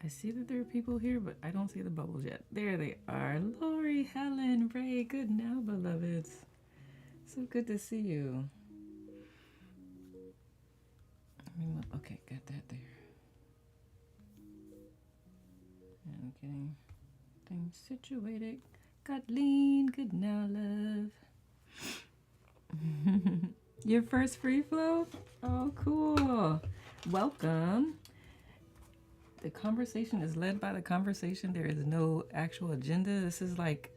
I see that there are people here, but I don't see the bubbles yet. There they are. Lori, Helen, Ray, good now, beloveds. So good to see you. Okay, got that there. And getting things situated. Kathleen, good now, love. Your first free flow? Oh, cool. Welcome. The conversation is led by the conversation. There is no actual agenda. This is like,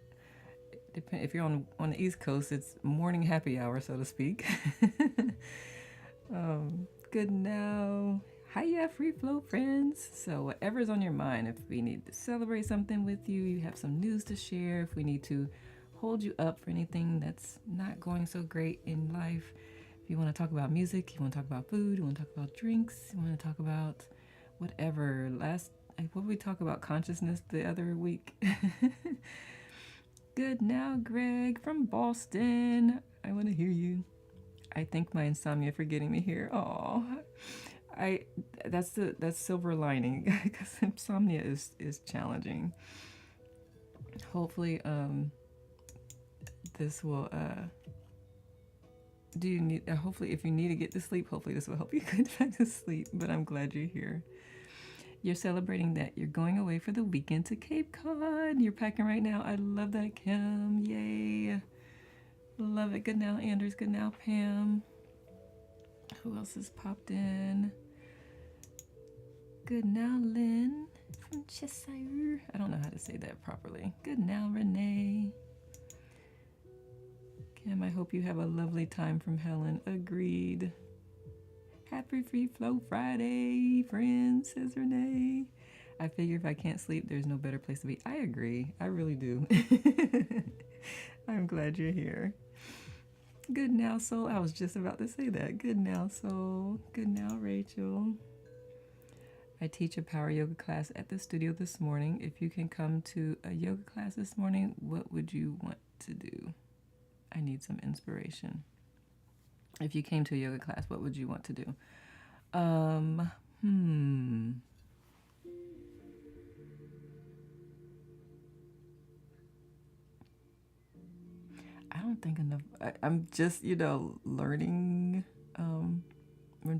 if you're on the East Coast, it's morning happy hour, so to speak. Good now. Hiya, free flow friends. So whatever's on your mind, if we need to celebrate something with you, you have some news to share, if we need to hold you up for anything that's not going so great in life, if you want to talk about music, you want to talk about food, you want to talk about drinks, you want to talk about whatever. What did we talk about? Consciousness the other week. Good now, Greg from Boston. I want to hear you. I thank my insomnia for getting me here. Oh, that's silver lining because insomnia is challenging. Hopefully, this will. Do you need? Hopefully, if you need to get to sleep, hopefully this will help you get back to sleep. But I'm glad you're here. You're celebrating that you're going away for the weekend to Cape Cod. You're packing right now. I love that, Kim. Yay. Love it. Good now, Anders. Good now, Pam. Who else has popped in? Good now, Lynn from Cheshire. I don't know how to say that properly. Good now, Renee. Kim, I hope you have a lovely time from Helen. Agreed. Happy Free Flow Friday, friends, says Renee. I figure if I can't sleep, there's no better place to be. I agree. I really do. I'm glad you're here. Good now, Soul. I was just about to say that. Good now, Soul. Good now, Rachel. I teach a power yoga class at the studio this morning. If you can come to a yoga class this morning, what would you want to do? I need some inspiration. If you came to a yoga class, what would you want to do? I don't think enough. I'm just, learning. I'm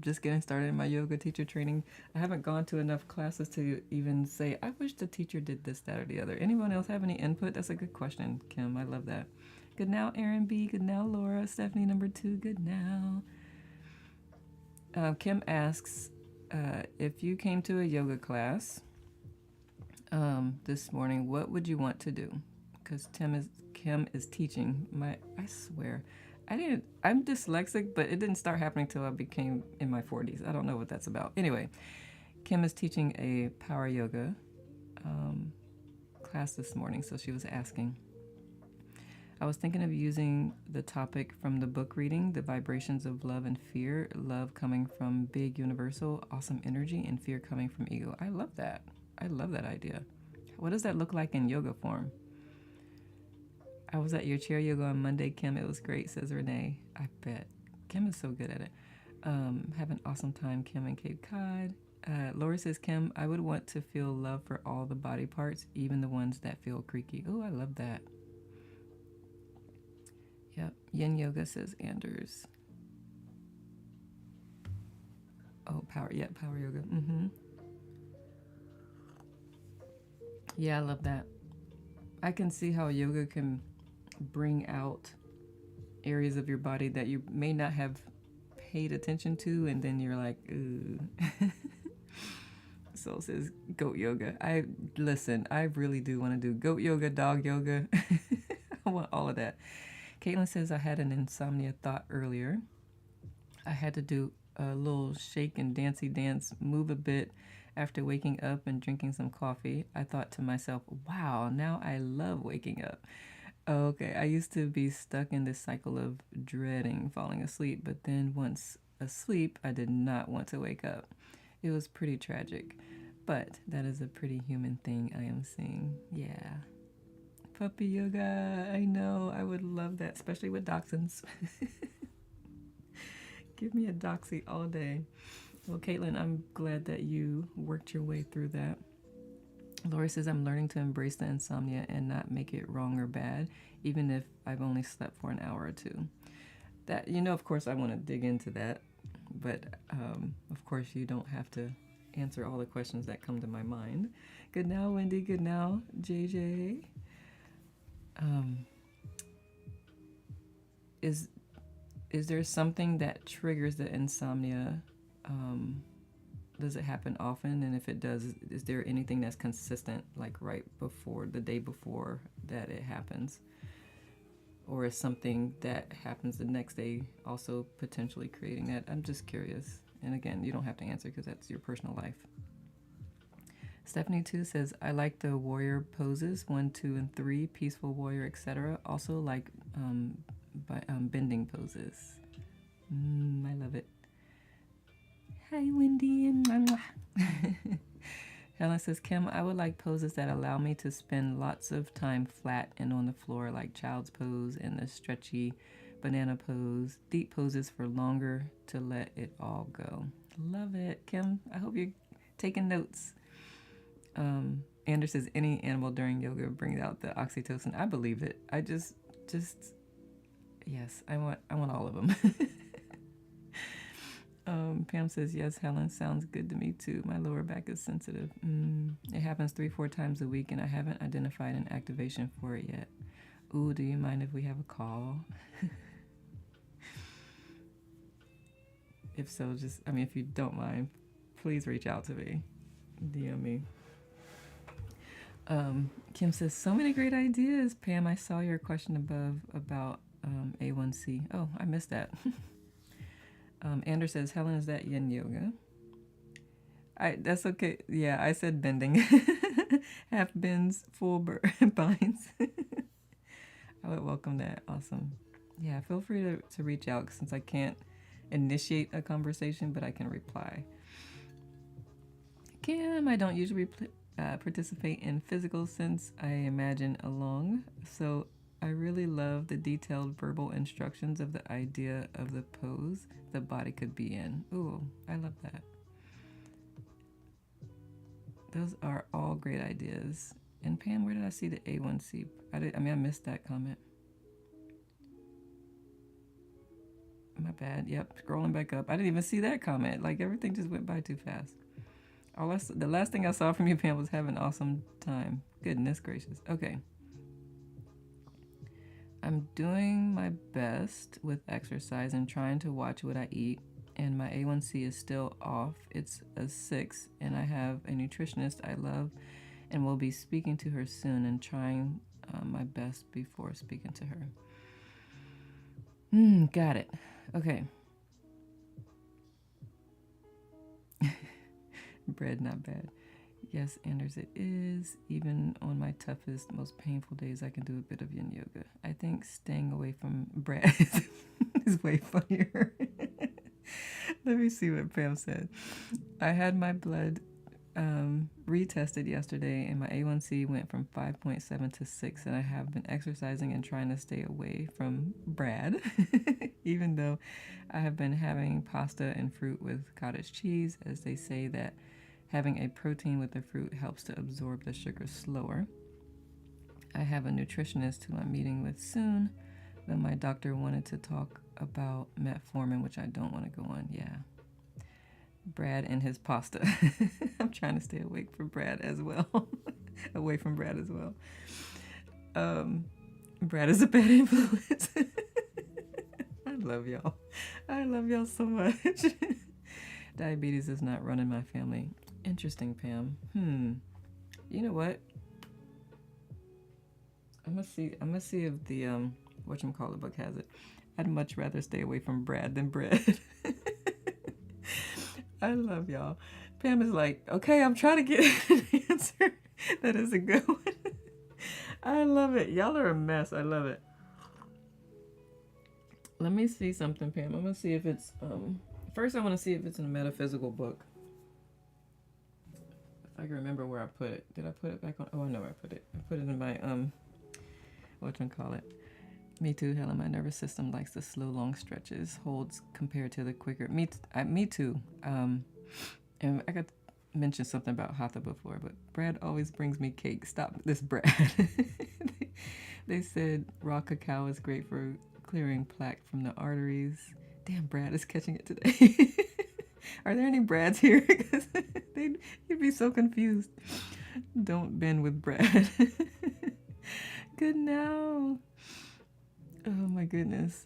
just getting started in my yoga teacher training. I haven't gone to enough classes to even say, I wish the teacher did this, that, or the other. Anyone else have any input? That's a good question, Kim. I love that. Good now, Aaron B. Good now, Laura. Stephanie, number 2. Good now. Kim asks, if you came to a yoga class this morning, what would you want to do? Because Kim is teaching. I swear, I'm dyslexic, but it didn't start happening till I became in my 40s. I don't know what that's about. Anyway, Kim is teaching a power yoga class this morning, so she was asking. I was thinking of using the topic from the book reading, The Vibrations of Love and Fear, love coming from big, universal, awesome energy, and fear coming from ego. I love that. I love that idea. What does that look like in yoga form? I was at your chair yoga on Monday, Kim. It was great, says Renee. I bet. Kim is so good at it. Have an awesome time, Kim, in Cape Cod. Laura says, Kim, I would want to feel love for all the body parts, even the ones that feel creaky. Oh, I love that. Yep. Yin Yoga, says Anders. Oh, power yoga. Yeah, I love that. I can see how yoga can bring out areas of your body that you may not have paid attention to, and then you're like, ooh. Soul says goat yoga. I really do want to do goat yoga, dog yoga. I want all of that. Caitlin says, I had an insomnia thought earlier. I had to do a little shake and dancey dance, move a bit after waking up and drinking some coffee. I thought to myself, wow, now I love waking up. Okay, I used to be stuck in this cycle of dreading falling asleep, but then once asleep, I did not want to wake up. It was pretty tragic, but that is a pretty human thing I am seeing. Yeah. Puppy yoga, I know, I would love that, especially with dachshunds. Give me a doxy all day. Well, Caitlin, I'm glad that you worked your way through that. Lori says, I'm learning to embrace the insomnia and not make it wrong or bad, even if I've only slept for an hour or two. That, of course, I want to dig into that, but of course, you don't have to answer all the questions that come to my mind. Good now, Wendy. Good now, JJ. Is there something that triggers the insomnia? Does it happen often? And if it does, is there anything that's consistent, like right before, the day before that it happens? Or is something that happens the next day also potentially creating that? I'm just curious. And again, you don't have to answer because that's your personal life. Stephanie 2 says, I like the warrior poses, 1, 2, and 3, peaceful warrior, etc. Also like bending poses. I love it. Hi, Wendy. Helen says, Kim, I would like poses that allow me to spend lots of time flat and on the floor, like child's pose and the stretchy banana pose. Deep poses for longer to let it all go. Love it. Kim, I hope you're taking notes. Anders says, any animal during yoga brings out the oxytocin. I believe it. I just yes, I want all of them. Pam says, yes, Helen, sounds good to me too. My lower back is sensitive. It happens 3-4 times a week, and I haven't identified an activation for it yet. Ooh, do you mind if we have a call? If so, if you don't mind, please reach out to me. DM me. Kim says, so many great ideas. Pam, I saw your question above about A1C. Oh, I missed that. Anders says, Helen, is that yin yoga? That's okay. Yeah, I said bending. Half bends, full binds. I would welcome that. Awesome. Yeah, feel free to reach out since I can't initiate a conversation, but I can reply. Kim, I don't usually participate in physical since I imagine along. So I really love the detailed verbal instructions of the idea of the pose the body could be in. Ooh, I love that. Those are all great ideas. And Pam, where did I see the A1C? I missed that comment. My bad. Yep, scrolling back up. I didn't even see that comment. Like, everything just went by too fast. The last thing I saw from you, Pam, was have an awesome time. Goodness gracious. Okay. I'm doing my best with exercise and trying to watch what I eat, and my A1C is still off. It's a 6, and I have a nutritionist I love and will be speaking to her soon and trying my best before speaking to her. Got it. Okay. Bread, not bad. Yes, Anders, it is. Even on my toughest, most painful days, I can do a bit of yin yoga. I think staying away from bread is way funnier. Let me see what Pam said. I had my blood retested yesterday, and my A1C went from 5.7 to 6, and I have been exercising and trying to stay away from bread, even though I have been having pasta and fruit with cottage cheese, as they say that having a protein with the fruit helps to absorb the sugar slower. I have a nutritionist who I'm meeting with soon, but my doctor wanted to talk about metformin, which I don't want to go on. Yeah. Brad and his pasta. I'm trying to stay awake from Brad as well. Away from Brad as well. Brad is a bad influence. I love y'all. I love y'all so much. Diabetes is not running my family. Interesting, Pam. You know what? I'm gonna see if the whatchamacallit book has it. I'd much rather stay away from Brad than bread. I love y'all. Pam is like, okay, I'm trying to get an answer. That is a good one. I love it. Y'all are a mess. I love it. Let me see something, Pam. I'm gonna see if it's first I want to see if it's in a metaphysical book. If I can remember where I put it. Did I put it back on? Oh, I know where I put it. I put it in my whatchamacallit. Me too, Helen. My nervous system likes the slow, long stretches, holds compared to the quicker. Me too. And mentioned something about hatha before, but Brad always brings me cake. Stop this, Brad. They said raw cacao is great for clearing plaque from the arteries. Damn, Brad is catching it today. Are there any Brads here? Because you'd be so confused. Don't bend with Brad. Good now. Oh my goodness.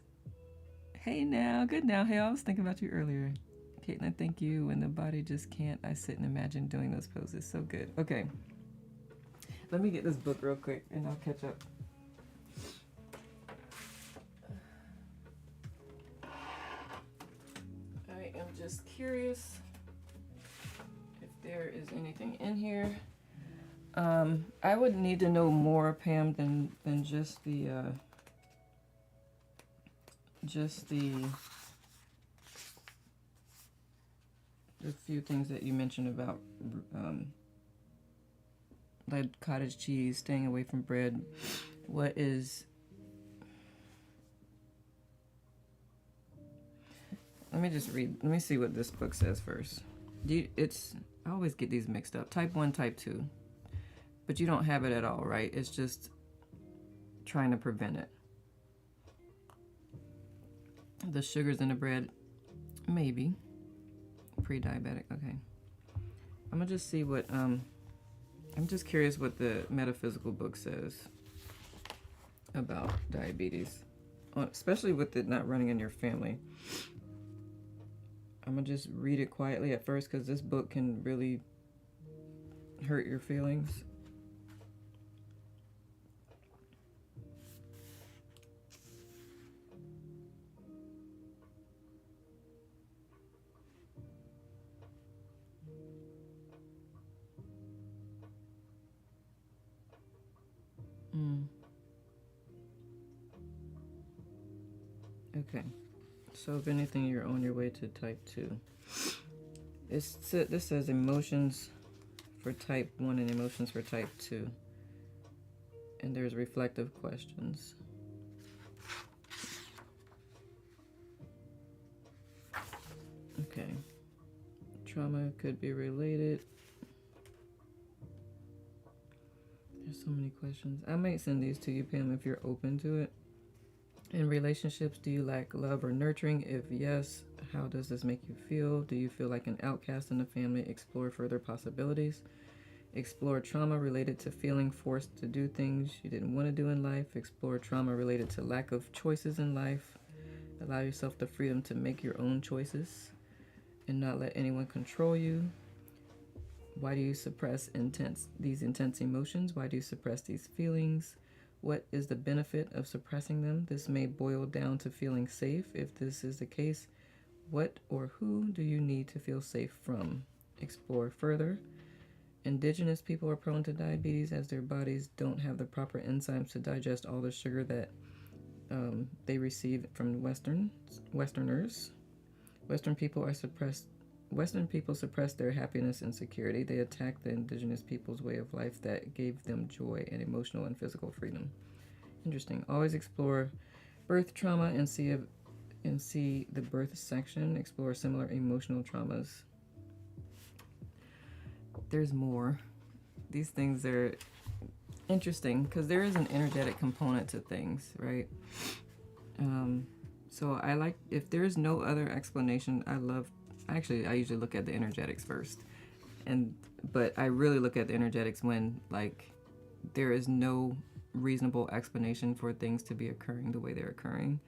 Hey now, good now. Hey, I was thinking about you earlier. Caitlin, thank you. When the body just can't, I sit and imagine doing those poses. So good. Okay. Let me get this book real quick and I'll catch up. I am just curious if there is anything in here. I would need to know more, Pam, than just the few things that you mentioned about like cottage cheese, staying away from bread. What is... Let me just read. Let me see what this book says first. I always get these mixed up. Type 1, type 2. But you don't have it at all, right? It's just trying to prevent it. The sugars in the bread, maybe. Pre-diabetic, okay. I'm gonna just see what, I'm just curious what the metaphysical book says about diabetes, especially with it not running in your family. I'm gonna just read it quietly at first because this book can really hurt your feelings. Okay, so if anything, you're on your way to type 2. This says emotions for type 1 and emotions for type 2. And there's reflective questions. Okay. Trauma could be related. There's so many questions. I might send these to you, Pam, if you're open to it. In relationships, do you lack love or nurturing? If yes, how does this make you feel? Do you feel like an outcast in the family? Explore further possibilities. Explore trauma related to feeling forced to do things you didn't want to do in life. Explore trauma related to lack of choices in life. Allow yourself the freedom to make your own choices and not let anyone control you. Why do you suppress these intense emotions? Why do you suppress these feelings? What is the benefit of suppressing them? This may boil down to feeling safe. If this is the case, what or who do you need to feel safe from? Explore further. Indigenous people are prone to diabetes as their bodies don't have the proper enzymes to digest all the sugar that they receive from Westerners. Western people suppress their happiness and security. They attack the indigenous people's way of life that gave them joy and emotional and physical freedom. Interesting. Always explore birth trauma and see the birth section. Explore similar emotional traumas. There's more. These things are interesting because there is an energetic component to things, right? So I like, if there's no other explanation, I usually look at the energetics first. But I really look at the energetics when, like, there is no reasonable explanation for things to be occurring the way they're occurring.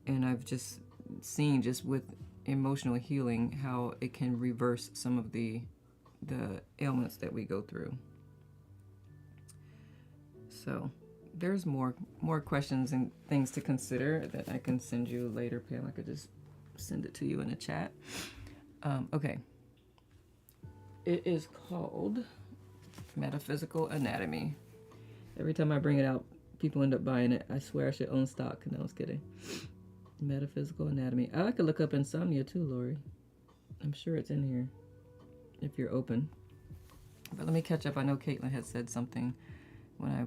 And I've just seen, just with emotional healing, how it can reverse some of the ailments that we go through. So there's more questions and things to consider that I can send you later, Pam. I could just send it to you in a chat. Okay. It is called Metaphysical Anatomy. Every time I bring it out, people end up buying it. I swear I should own stock. No, I was kidding. Metaphysical Anatomy. I could look up insomnia too, Lori. I'm sure it's in here if you're open. But let me catch up. I know Caitlin had said something when I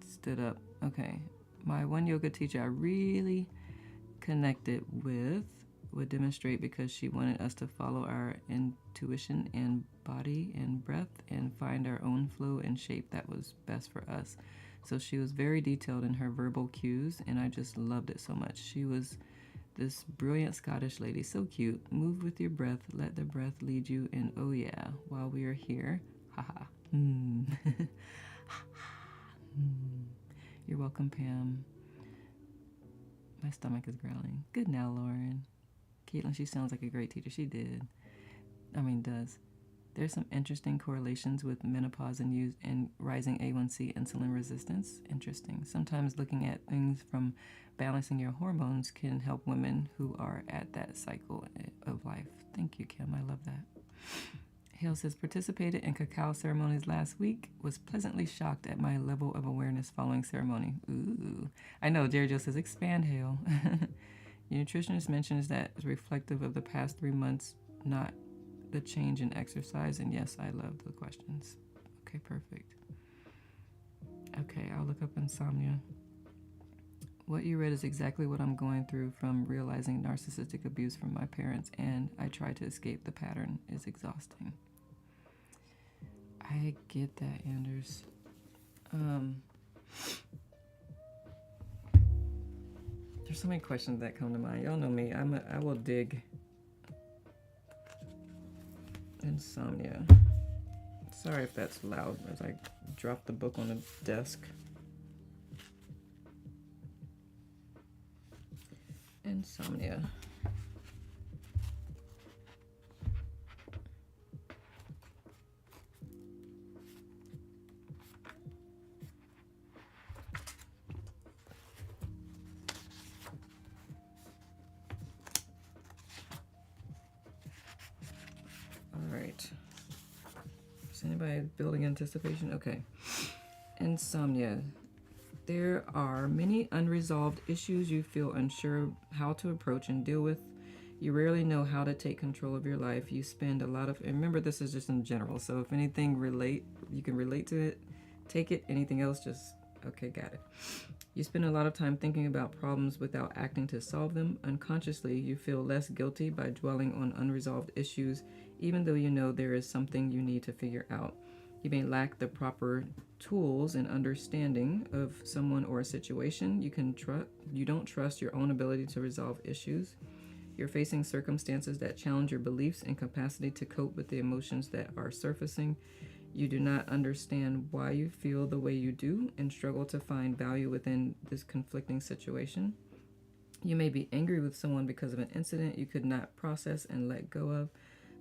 stood up. Okay. My one yoga teacher I really connected with would demonstrate because she wanted us to follow our intuition and body and breath and find our own flow and shape that was best for us. So she was very detailed in her verbal cues, and I just loved it so much. She was this brilliant Scottish lady, so cute. Move with your breath, let the breath lead you, and oh yeah, while we are here, haha. You're welcome, Pam. My stomach is growling. Good now, Lauren. Caitlin, she sounds like a great teacher. She did. Does. There's some interesting correlations with menopause and rising A1C insulin resistance. Interesting. Sometimes looking at things from balancing your hormones can help women who are at that cycle of life. Thank you, Kim. I love that. Hale says, participated in cacao ceremonies last week. Was pleasantly shocked at my level of awareness following ceremony. Ooh. I know, Jerry Joe says, expand, Hale. Your nutritionist mentions that it's reflective of the past 3 months, not the change in exercise. And yes, I love the questions. Okay, perfect. Okay, I'll look up insomnia. What you read is exactly what I'm going through from realizing narcissistic abuse from my parents, and I try to escape the pattern. It's exhausting. I get that, Anders. There's so many questions that come to mind. Y'all know me. I will dig. Insomnia. Sorry if that's loud as I drop the book on the desk. Insomnia. All right. Is anybody building anticipation? Okay. Insomnia. There are many unresolved issues you feel unsure how to approach and deal with. You rarely know how to take control of your life. You spend a lot of, and remember this is just in general, so if anything you can relate to it, take it. Anything else, just, okay, got it. You spend a lot of time thinking about problems without acting to solve them. Unconsciously, you feel less guilty by dwelling on unresolved issues, even though you know there is something you need to figure out. You may lack the proper tools and understanding of someone or a situation. You don't trust your own ability to resolve issues. You're facing circumstances that challenge your beliefs and capacity to cope with the emotions that are surfacing. You do not understand why you feel the way you do and struggle to find value within this conflicting situation. You may be angry with someone because of an incident you could not process and let go of.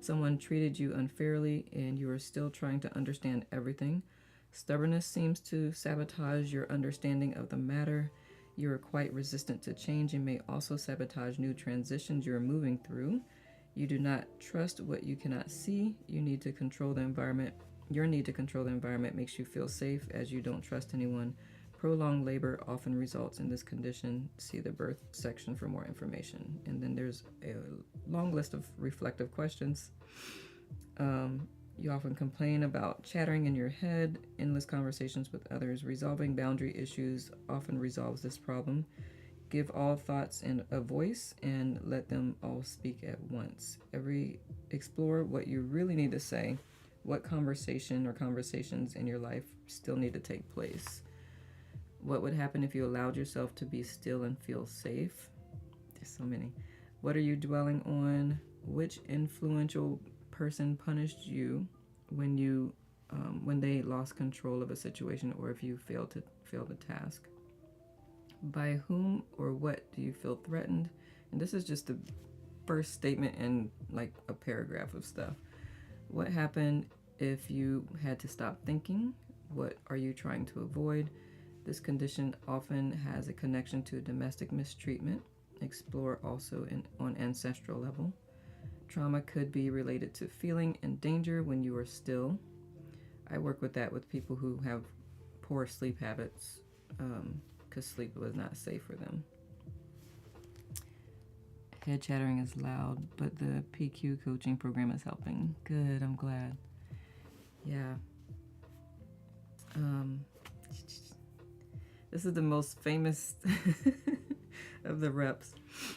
Someone treated you unfairly and you are still trying to understand everything. Stubbornness seems to sabotage your understanding of the matter. You are quite resistant to change and may also sabotage new transitions you are moving through. You do not trust what you cannot see. Your need to control the environment makes you feel safe as you don't trust anyone. Prolonged labor often results in this condition. See the birth section for more information. And then there's a long list of reflective questions. You often complain about chattering in your head, endless conversations with others. Resolving boundary issues often resolves this problem. Give all thoughts a voice and let them all speak at once. Explore what you really need to say. What conversation or conversations in your life still need to take place? What would happen if you allowed yourself to be still and feel safe? There's so many. What are you dwelling on? Which influential person punished you when they lost control of a situation, or if you failed the task? By whom or what do you feel threatened? And this is just the first statement in like a paragraph of stuff. What happened if you had to stop thinking? What are you trying to avoid? This condition often has a connection to domestic mistreatment. Explore also on ancestral level. Trauma could be related to feeling in danger when you are still. I work with that with people who have poor sleep habits because sleep was not safe for them. Head chattering is loud, but the PQ coaching program is helping. Good, I'm glad. Yeah. This is the most famous of the reps.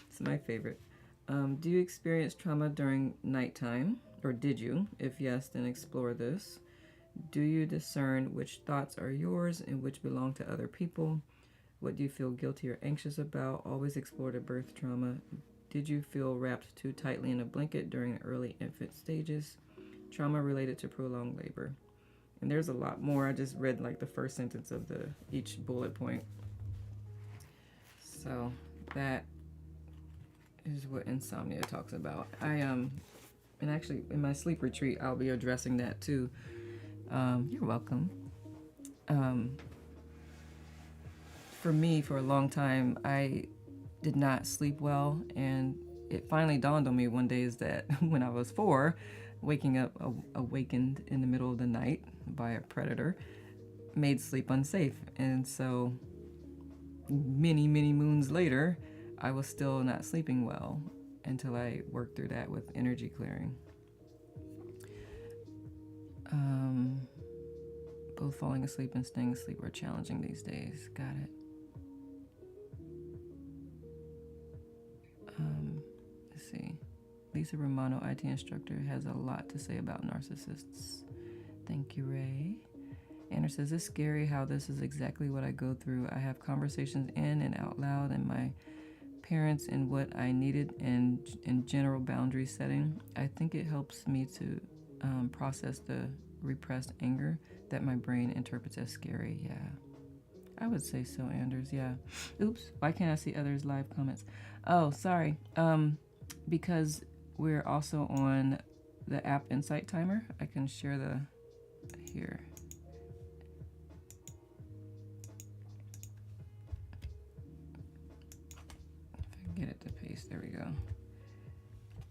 It's my favorite. Do you experience trauma during nighttime? Or did you? If yes, then explore this. Do you discern which thoughts are yours and which belong to other people? What do you feel guilty or anxious about? Always explore the birth trauma. Did you feel wrapped too tightly in a blanket during early infant stages? Trauma related to prolonged labor. And there's a lot more. I just read like the first sentence of the each bullet point. So that is what insomnia talks about. And actually in my sleep retreat, I'll be addressing that too. You're welcome. For me, for a long time, I did not sleep well, and it finally dawned on me one day is that when I was 4, waking up awakened in the middle of the night by a predator made sleep unsafe. And so many, many moons later, I was still not sleeping well until I worked through that with energy clearing. Both falling asleep and staying asleep are challenging these days. Got it. Let's see. Lisa Romano, IT instructor, has a lot to say about narcissists. Thank you, Ray. Anna says, it's scary how this is exactly what I go through. I have conversations in and out loud, and my parents and what I needed in general boundary setting. I think it helps me to process the repressed anger that my brain interprets as scary. Yeah, I would say so, Anders. Yeah. Oops. Why can't I see others' live comments? Oh, sorry. Because we're also on the app Insight Timer. I can share the here. If I get it to paste, there we go.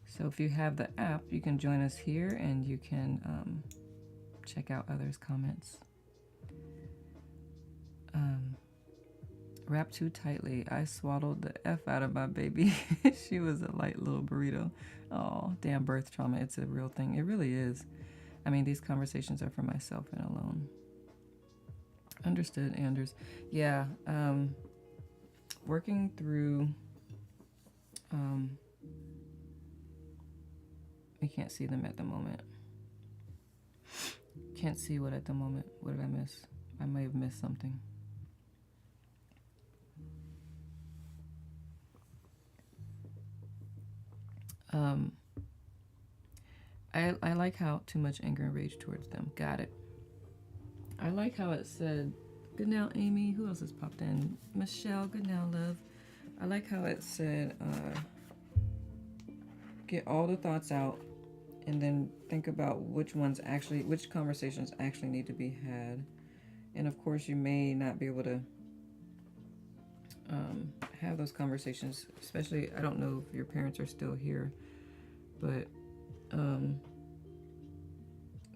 So if you have the app, you can join us here and you can check out others' comments. Wrapped too tightly. I swaddled the F out of my baby. She was a light little burrito. Oh, damn birth trauma. It's a real thing. It really is. I mean, these conversations are for myself and alone. Understood, Anders. Yeah. Working through... I can't see them at the moment. Can't see what at the moment. What did I miss? I may have missed something. I like how too much anger and rage towards them. Got it. I like how it said, good now, Amy. Who else has popped in? Michelle, good now, love. I like how it said, get all the thoughts out and then think about which conversations actually need to be had. And of course, you may not be able to have those conversations, especially, I don't know if your parents are still here, but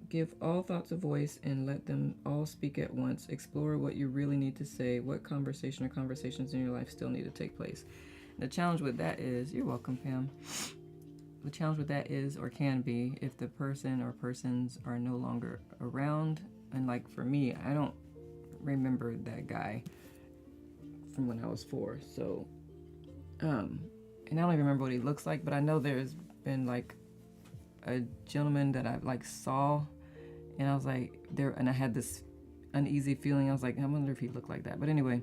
give all thoughts a voice and let them all speak at once. Explore what you really need to say, what conversation or conversations in your life still need to take place. The challenge with that is, you're welcome, Pam. The challenge with that is, or can be, if the person or persons are no longer around. And like for me, I don't remember that guy from when I was 4. So, and I don't even remember what he looks like, but I know there's been like a gentleman that I like saw, and I was like there, and I had this uneasy feeling. I was like, I wonder if he looked like that. But anyway,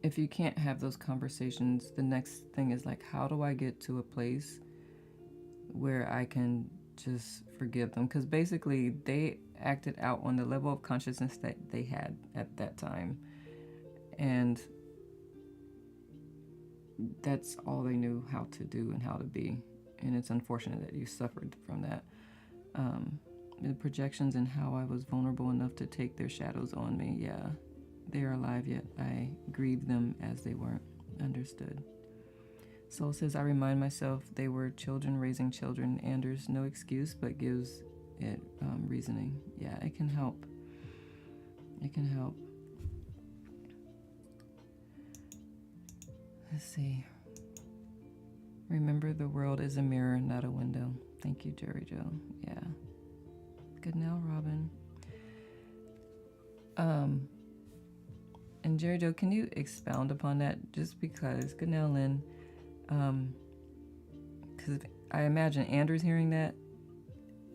if you can't have those conversations, the next thing is like, how do I get to a place where I can just forgive them? Because basically they acted out on the level of consciousness that they had at that time, and that's all they knew how to do and how to be. And it's unfortunate that you suffered from that. The projections and how I was vulnerable enough to take their shadows on me, yeah, they are alive, yet I grieve them as they weren't. Understood. Soul says, I remind myself they were children raising children. Anders, no excuse, but gives it reasoning. Yeah, it can help. It can help. Let's see. Remember, the world is a mirror, not a window. Thank you, Jerry Joe. Yeah. Good now, Robin. And Jerry Joe, can you expound upon that? Just because, good now, Lynn. Because I imagine Andrew's hearing that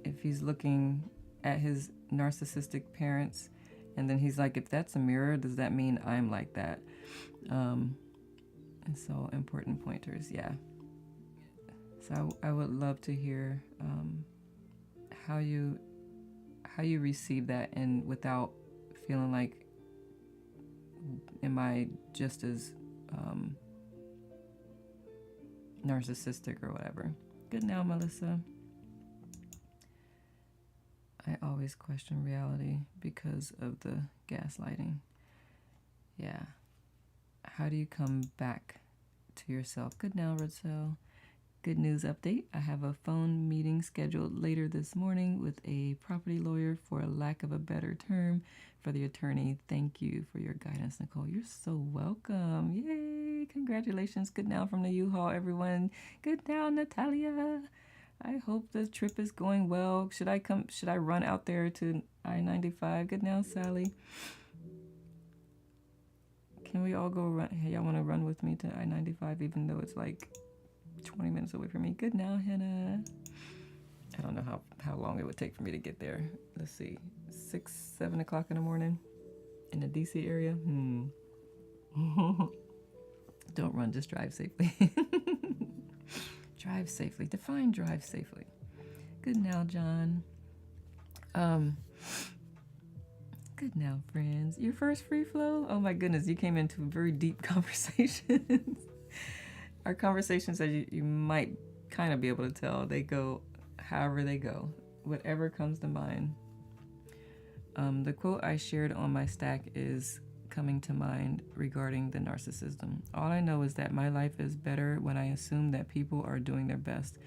if he's looking at his narcissistic parents, and then he's like, if that's a mirror, does that mean I'm like that? And so important pointers, yeah. So I would love to hear how you receive that, and without feeling like, am I just as narcissistic or whatever. Good now, Melissa. I always question reality because of the gaslighting. Yeah. How do you come back to yourself? Good now, Roselle. Good news update. I have a phone meeting scheduled later this morning with a property lawyer, for a lack of a better term, for the attorney. Thank you for your guidance, Nicole. You're so welcome. Yay. Congratulations. Good now from the U-Haul, everyone. Good now, Natalia. I hope the trip is going well. Should I run out there to I-95? Good now, Sally. Can we all go run? Hey, y'all want to run with me to I-95, even though it's like 20 minutes away from me? Good now, Hannah. I don't know how long it would take for me to get there. Let's see, 7 o'clock in the morning in the DC area. Don't run, just drive safely. Drive safely. Define drive safely. Good now, John. Good now, friends. Your first free flow? Oh my goodness, you came into very deep conversations. Our conversations, as you might kind of be able to tell, they go however they go, whatever comes to mind. The quote I shared on my stack is coming to mind regarding the narcissism. All I know is that my life is better when I assume that people are doing their best.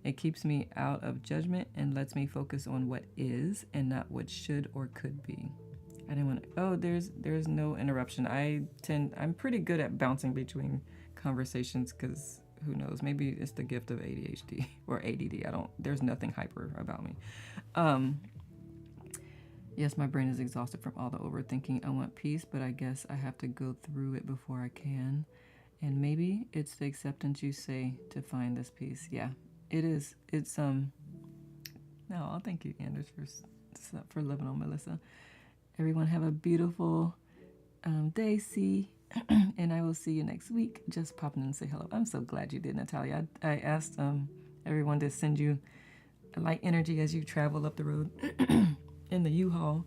It keeps me out of judgment and lets me focus on what is and not what should or could be. I didn't want to. Oh, there's no interruption. I'm pretty good at bouncing between conversations, because who knows? Maybe it's the gift of ADHD or ADD. There's nothing hyper about me. Yes, my brain is exhausted from all the overthinking. I want peace, but I guess I have to go through it before I can. And maybe it's the acceptance you say to find this peace. Yeah, it is. It's No, I'll thank you, Anders, for living on Melissa. Everyone have a beautiful day, C. And I will see you next week. Just pop in and say hello. I'm so glad you did, Natalia. I asked everyone to send you light energy as you travel up the road in the U-Haul.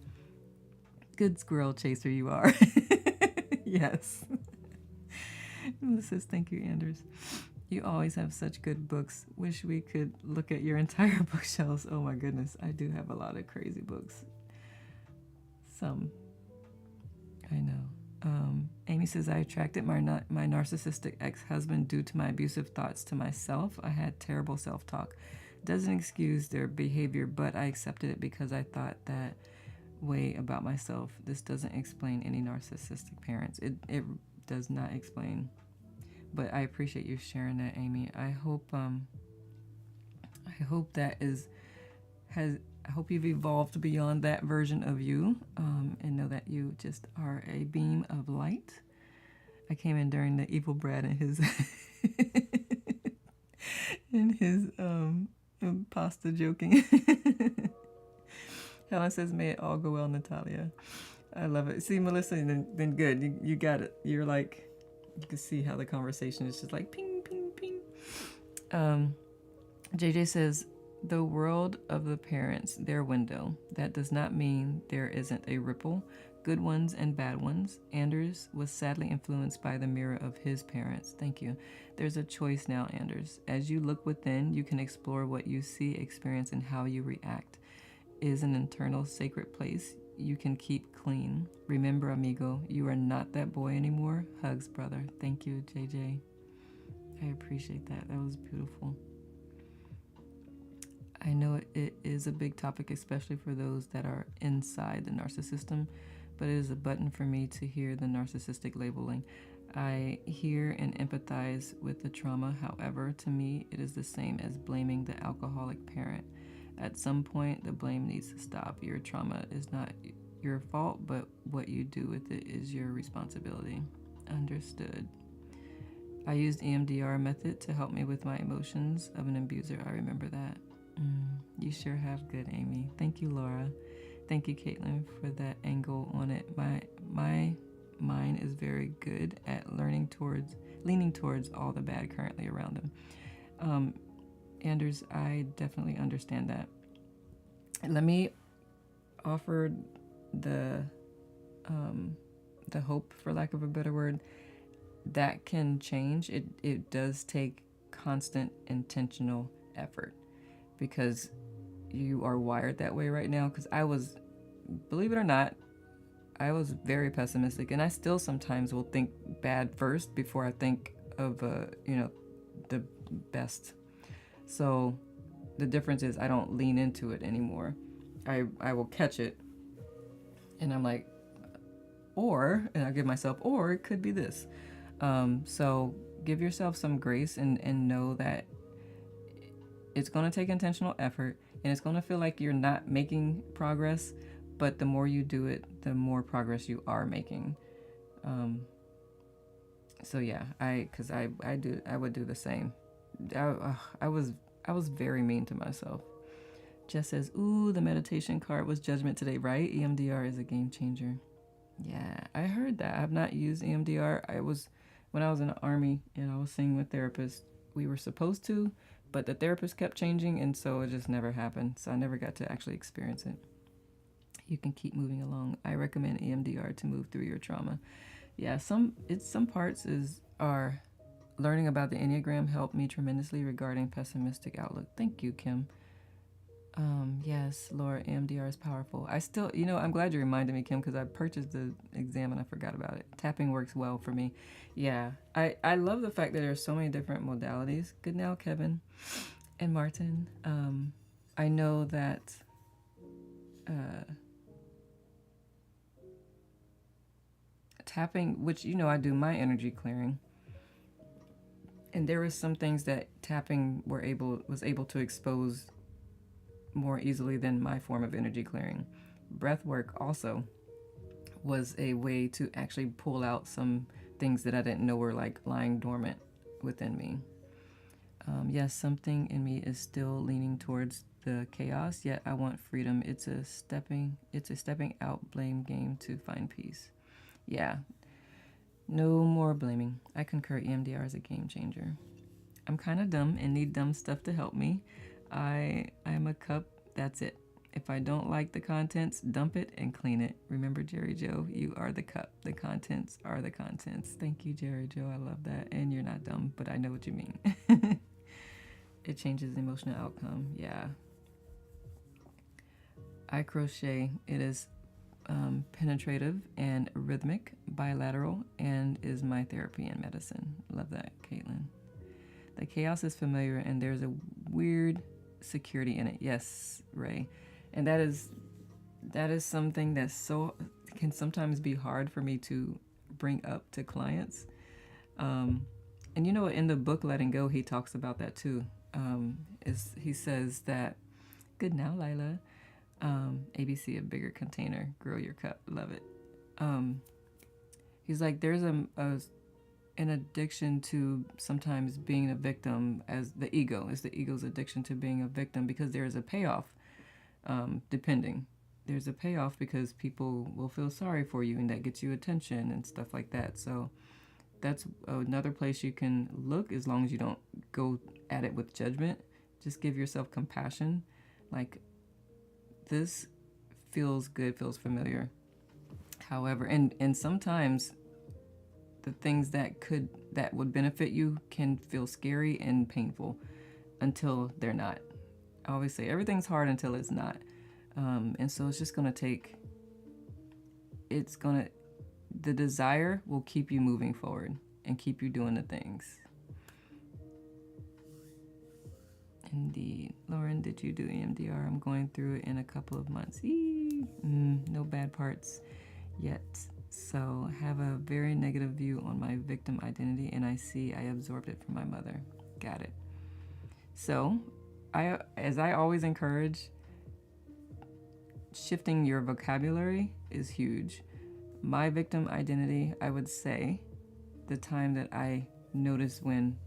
Good squirrel chaser you are. Yes. Melissa says, thank you, Anders. You always have such good books. Wish we could look at your entire bookshelves. Oh my goodness, I do have a lot of crazy books. Some. I know. Amy says, I attracted my narcissistic ex-husband due to my abusive thoughts to myself. I had terrible self-talk. Doesn't excuse their behavior, but I accepted it because I thought that way about myself. This doesn't explain any narcissistic parents. It does not explain. But I appreciate you sharing that, Amy. I hope that I hope you've evolved beyond that version of you, and know that you just are a beam of light. I came in during the evil Brad and his pasta joking. Helen says, may it all go well, Natalia. I love it. See, Melissa, then good. You got it. You're like, you can see how the conversation is just like ping, ping, ping. JJ says, the world of the parents, their window. That does not mean there isn't a ripple. Good ones and bad ones. Anders was sadly influenced by the mirror of his parents. Thank you. There's a choice now, Anders. As you look within, you can explore what you see, experience, and how you react. It is an internal sacred place you can keep clean. Remember, amigo, you are not that boy anymore. Hugs, brother. Thank you, JJ. I appreciate that. That was beautiful. I know it is a big topic, especially for those that are inside the narcissism, but it is a button for me to hear the narcissistic labeling. I hear and empathize with the trauma. However, to me, it is the same as blaming the alcoholic parent. At some point, the blame needs to stop. Your trauma is not your fault, but what you do with it is your responsibility. Understood. I used EMDR method to help me with my emotions of an abuser. I remember that. You sure have good, Amy. Thank you, Laura. Thank you, Caitlin, for that angle on it. My mind is very good at leaning towards all the bad currently around him. Anders, I definitely understand that. Let me offer the hope, for lack of a better word, that can change. It does take constant intentional effort, because you are wired that way right now. Because I was, believe it or not, I was very pessimistic, and I still sometimes will think bad first before I think of the best. So the difference is I don't lean into it anymore. I will catch it, and I'm like, and I give myself, or it could be this. So give yourself some grace, and know that it's going to take intentional effort, and it's going to feel like you're not making progress, but the more you do it, the more progress you are making. So yeah, I would do the same. I was very mean to myself. Jess says, ooh, the meditation card was judgment today, right? EMDR is a game changer. Yeah, I heard that. I've not used EMDR. When I was in the Army and I was seeing with therapists, we were supposed to, but the therapist kept changing, and so it just never happened. So I never got to actually experience it. You can keep moving along. I recommend EMDR to move through your trauma. Yeah, some parts are learning about the Enneagram helped me tremendously regarding pessimistic outlook. Thank you, Kim. Yes, Laura, EMDR is powerful. I still, I'm glad you reminded me, Kim, because I purchased the exam and I forgot about it. Tapping works well for me. Yeah, I love the fact that there are so many different modalities. Good now, Kevin and Martin. I know that tapping, which, I do my energy clearing. And there were some things that tapping was able to expose more easily than my form of energy clearing. Breath work also was a way to actually pull out some things that I didn't know were like lying dormant within me. Yes, something in me is still leaning towards the chaos, yet I want freedom. It's a stepping out blame game to find peace. Yeah, no more blaming. I concur, EMDR is a game changer. I'm kind of dumb and need dumb stuff to help me. I am a cup, that's it. If I don't like the contents, dump it and clean it. Remember, Jerry Joe, you are the cup. The contents are the contents. Thank you, Jerry Joe. I love that. And you're not dumb, but I know what you mean. It changes the emotional outcome. Yeah. I crochet. It is penetrative and rhythmic, bilateral, and is my therapy and medicine. Love that, Caitlin. The chaos is familiar, and there's a weird security in it. Yes, Ray. And that is something that can sometimes be hard for me to bring up to clients. And in the book Letting Go, he talks about that too. He says that, good now, Lila. ABC, a bigger container, grow your cup. Love it. He's like, there's an addiction to sometimes being a victim, as the ego is the ego's addiction to being a victim, because there is a payoff. There's a payoff because people will feel sorry for you, and that gets you attention and stuff like that. So that's another place you can look, as long as you don't go at it with judgment. Just give yourself compassion. Like, this feels good, feels familiar. However, and sometimes the things that would benefit you can feel scary and painful until they're not. I always say everything's hard until it's not. And so it's just going to take, the desire will keep you moving forward and keep you doing the things. Indeed. Lauren, did you do EMDR? I'm going through it in a couple of months. No bad parts yet. So have a very negative view on my victim identity, and I see I absorbed it from my mother. Got it. So, as I always encourage, shifting your vocabulary is huge. My victim identity, I would say, the time that I notice when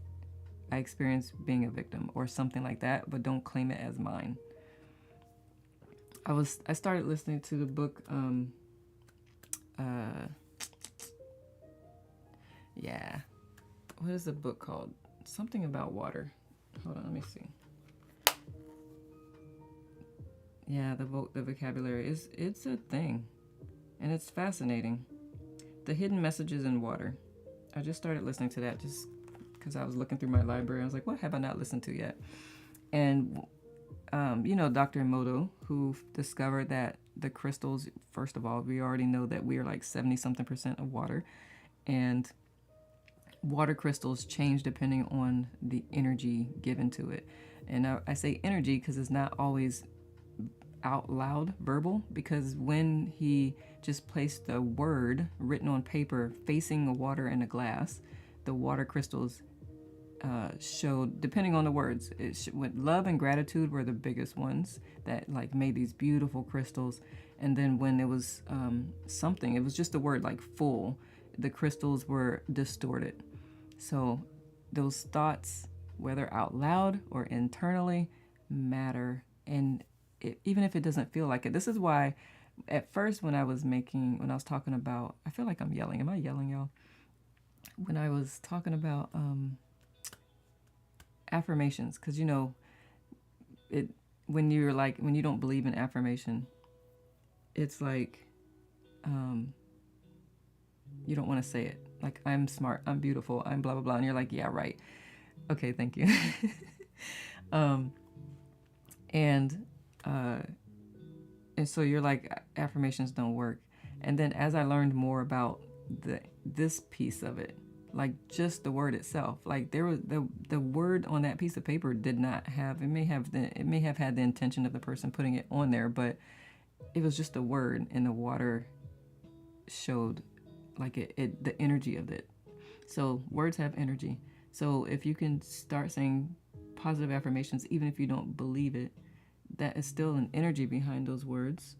I experience being a victim or something like that, but don't claim it as mine. I started listening to the book, yeah. What is the book called? Something about water. Hold on, let me see. Yeah, the vocabulary is it's a thing, and it's fascinating. The Hidden Messages in Water. I just started listening to that just because I was looking through my library. I was like, what have I not listened to yet? And Dr. Emoto, who discovered that the crystals, first of all, we already know that we are like 70 something percent of water, and water crystals change depending on the energy given to it. And I say energy because it's not always out loud verbal, because when he just placed the word written on paper facing the water in a glass, the water crystals showed, depending on the words, love and gratitude were the biggest ones that like made these beautiful crystals. And then when it was something, it was just the word like full, the crystals were distorted. So those thoughts, whether out loud or internally, matter. And even if it doesn't feel like it, this is why at first when I was talking about, I feel like I'm yelling. Am I yelling, y'all? When I was talking about affirmations, because it when you don't believe in affirmation, it's like you don't want to say it. Like, I'm smart, I'm beautiful, I'm blah blah blah, and you're like, yeah, right, okay, thank you. And so you're like, affirmations don't work. And then as I learned more about this piece of it, like just the word itself, like there was the word on that piece of paper did not have, it may have had the intention of the person putting it on there, but it was just a word, and the water showed like the energy of it. So words have energy. So if you can start saying positive affirmations, even if you don't believe it, that is still an energy behind those words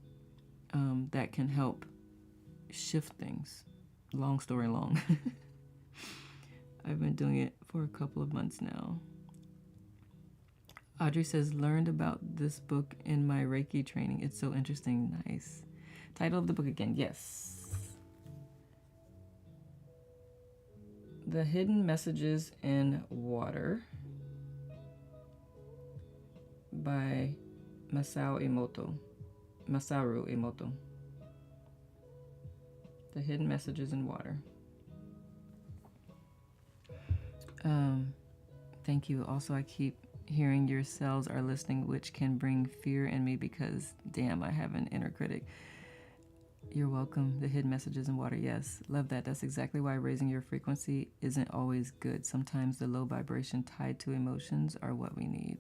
that can help shift things. Long story long. I've been doing it for a couple of months now. Audrey says, learned about this book in my Reiki training. It's so interesting. Nice. Title of the book again. Yes. The Hidden Messages in Water by Masaru Emoto. The Hidden Messages in Water. Thank you. Also, I keep hearing your cells are listening, which can bring fear in me because, damn, I have an inner critic. You're welcome. The Hidden Messages in Water. Yes, love that. That's exactly why raising your frequency isn't always good. Sometimes the low vibration tied to emotions are what we need.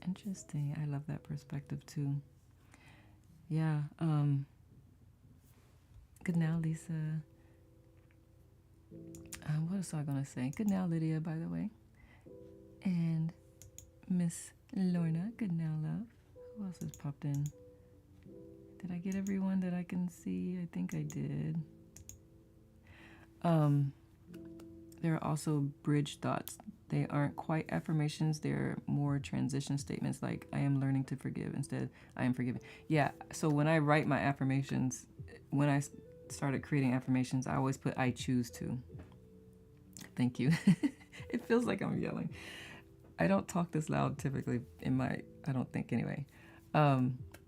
Interesting. I love that perspective too. Yeah. Good now, Lisa. What was I going to say? Good now, Lydia, by the way. And Miss Lorna. Good now, love. Who else has popped in? Did I get everyone that I can see? I think I did. There are also bridge thoughts. They aren't quite affirmations. They're more transition statements like, I am learning to forgive, instead, I am forgiven. Yeah, so when I write my affirmations, when I started creating affirmations, I always put, I choose to. Thank you. It feels like I'm yelling. I don't talk this loud typically I don't think anyway.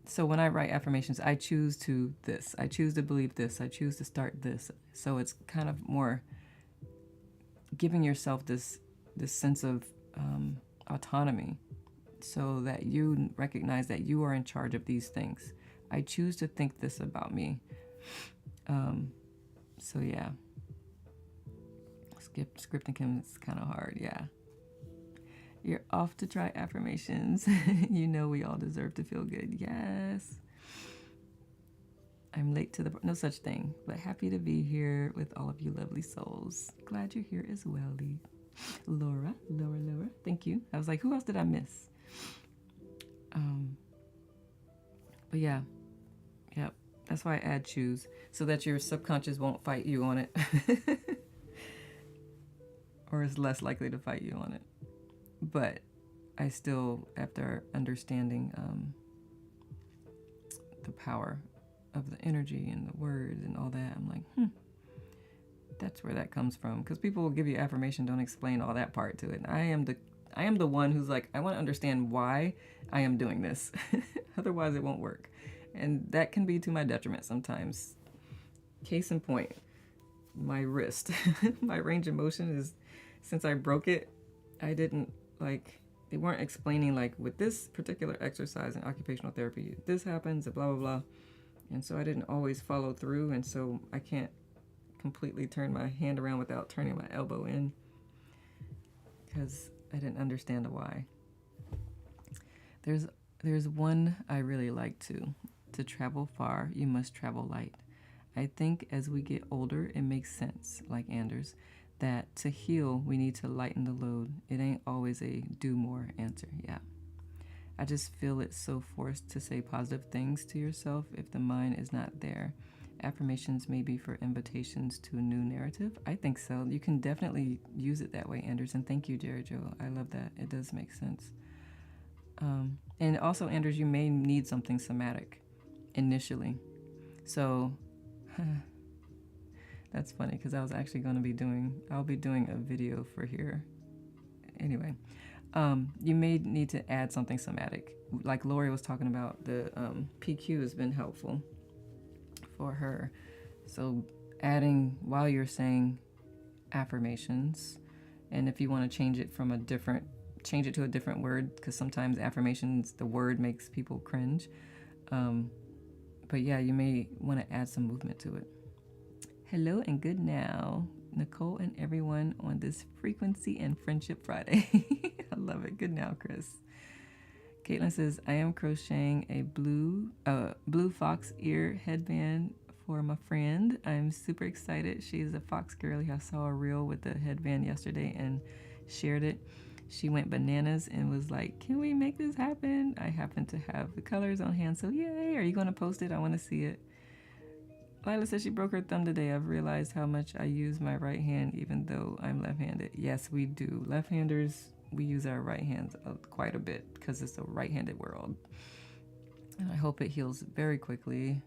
So when I write affirmations, I choose to this. I choose to believe this. I choose to start this. So it's kind of more giving yourself this sense of autonomy, so that you recognize that you are in charge of these things. I choose to think this about me. So yeah. Scripting is kind of hard, yeah. You're off to try affirmations. We all deserve to feel good. Yes. I'm late to no such thing, but happy to be here with all of you lovely souls. Glad you're here as well, Lee. Laura. Thank you. I was like, who else did I miss? But yeah, yep. That's why I add choose, so that your subconscious won't fight you on it, or is less likely to fight you on it. But I still, after understanding the power of the energy and the words and all that, I'm like, that's where that comes from. Because people will give you affirmation, don't explain all that part to it. I am the one who's like, I want to understand why I am doing this. Otherwise, it won't work. And that can be to my detriment sometimes. Case in point, my wrist. My range of motion is, since I broke it, I didn't like, they weren't explaining like with this particular exercise in occupational therapy, this happens, blah, blah, blah. And so I didn't always follow through. And so I can't completely turn my hand around without turning my elbow in because I didn't understand the why. There's one I really like too. To travel far, you must travel light. I think as we get older, it makes sense, like Anders, that to heal, we need to lighten the load. It ain't always a do more answer. Yeah. I just feel it's so forced to say positive things to yourself if the mind is not there. Affirmations may be for invitations to a new narrative. I think so. You can definitely use it that way, Anders. And thank you, Jerry Joe. I love that. It does make sense. And also, Anders, you may need something somatic initially. So that's funny because I was actually going to be I'll be doing a video for here. Anyway, you may need to add something somatic. Like Lori was talking about, the PQ has been helpful for her. So adding while you're saying affirmations, and if you want to change it to a different word, because sometimes affirmations, the word makes people cringe. But yeah, you may want to add some movement to it. Hello and good now, Nicole and everyone on this Frequency and Friendship Friday. I love it. Good now, Chris. Caitlin says, I am crocheting a blue fox ear headband for my friend. I'm super excited. She's a fox girly. I saw a reel with the headband yesterday and shared it. She went bananas and was like, can we make this happen? I happen to have the colors on hand, so yay. Are you going to post it? I want to see it. Lila says she broke her thumb today. I've realized how much I use my right hand even though I'm left-handed. Yes, we do. Left-handers, we use our right hands quite a bit because it's a right-handed world. And I hope it heals very quickly.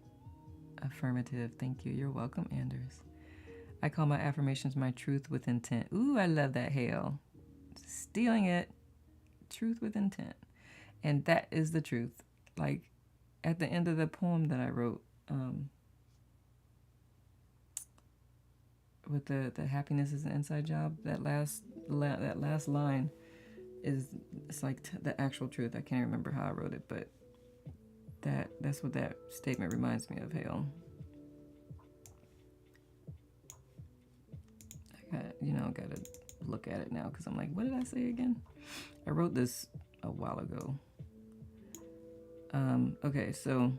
Affirmative. Thank you. You're welcome, Anders. I call my affirmations my truth with intent. Ooh, I love that, Hale. Stealing it. Truth with intent. And that is the truth. Like at the end of the poem that I wrote, with the happiness is an inside job, that last line it's like the actual truth. I can't remember how I wrote it, but that's what that statement reminds me of, Hale. Gotta look at it now because I'm like, what did I say again? I wrote this a while ago. Okay, so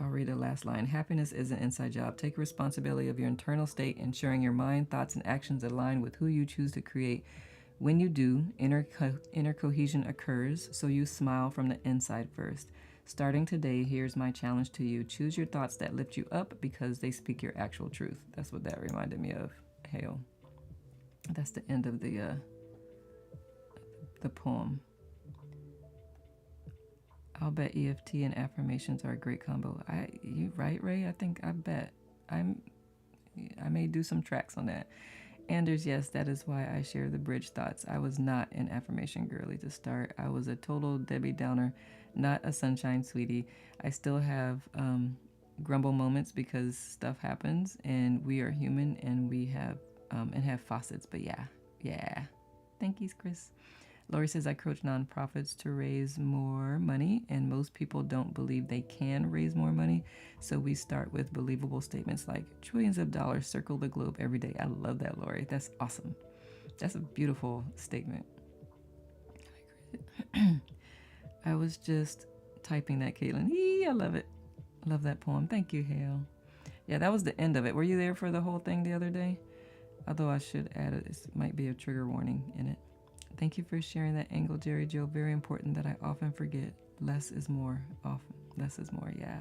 I'll read the last line. Happiness is an inside job. Take responsibility of your internal state, ensuring your mind, thoughts, and actions align with who you choose to create. When you do, inner cohesion occurs, so you smile from the inside first. Starting today, here's my challenge to you. Choose your thoughts that lift you up because they speak your actual truth. That's what that reminded me of, Hale. That's the end of the poem. I'll bet EFT and affirmations are a great combo. You right, Ray? I bet. I may do some tracks on that. Anders, yes, that is why I share the bridge thoughts. I was not an affirmation girly to start. I was a total Debbie Downer, not a sunshine sweetie. I still have grumble moments because stuff happens and we are human and we have faucets. But yeah. Thank you, Chris. Lori says, I coach nonprofits to raise more money, and most people don't believe they can raise more money. So we start with believable statements like trillions of dollars circle the globe every day. I love that, Lori. That's awesome. That's a beautiful statement. I was just typing that, Caitlin. I love it. Love that poem. Thank you, Hale. Yeah, that was the end of it. Were you there for the whole thing the other day? Although I should add it might be a trigger warning in it. Thank you for sharing that angle, Jerry Joe. Very important that I often forget. Less is more. Often, less is more. Yeah.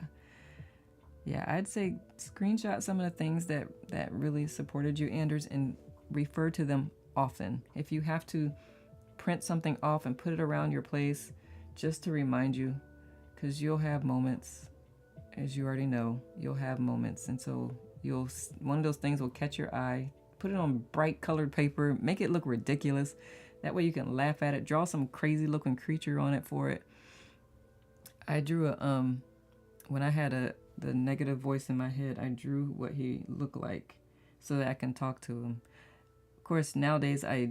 Yeah, I'd say screenshot some of the things that really supported you, Anders, and refer to them often. If you have to print something off and put it around your place just to remind you, because you'll have moments, as you already know, you'll have moments. And so one of those things will catch your eye. Put it on bright colored paper, make it look ridiculous. That way you can laugh at it, draw some crazy looking creature on it for it. I drew when I had the negative voice in my head, I drew what he looked like so that I can talk to him. Of course, nowadays I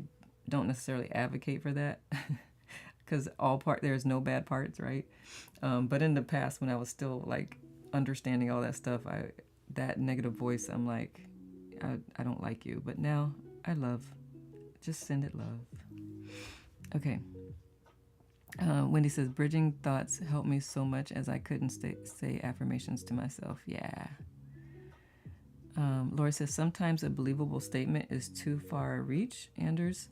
don't necessarily advocate for that because there's no bad parts, right? But in the past, when I was still like understanding all that stuff, that negative voice, I'm like, I don't like you. But now I love. Just send it love. Okay. Wendy says, bridging thoughts helped me so much as I couldn't say affirmations to myself. Yeah. Laura says, sometimes a believable statement is too far a reach, Anders.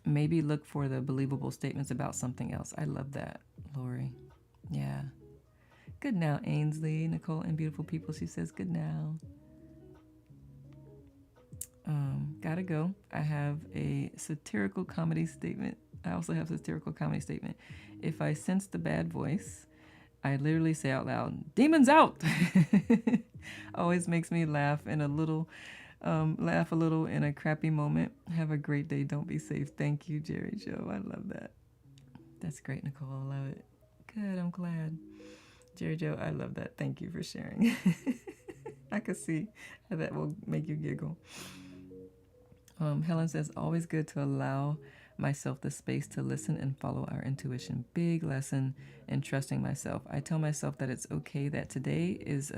Maybe look for the believable statements about something else. I love that, Lori. Yeah. Good now, Ainsley. Nicole and beautiful people, she says, good now. Gotta go. I have a satirical comedy statement. I also have a satirical comedy statement. If I sense the bad voice, I literally say out loud, demons out! Always makes me laugh a little in a crappy moment. Have a great day. Don't be safe. Thank you, Jerry Joe. I love that. That's great, Nicole. I love it. Good. I'm glad. Jerry Joe, I love that. Thank you for sharing. I could see how that will make you giggle. Helen says, always good to allow myself the space to listen and follow our intuition. Big lesson in trusting myself. I tell myself that it's okay that today is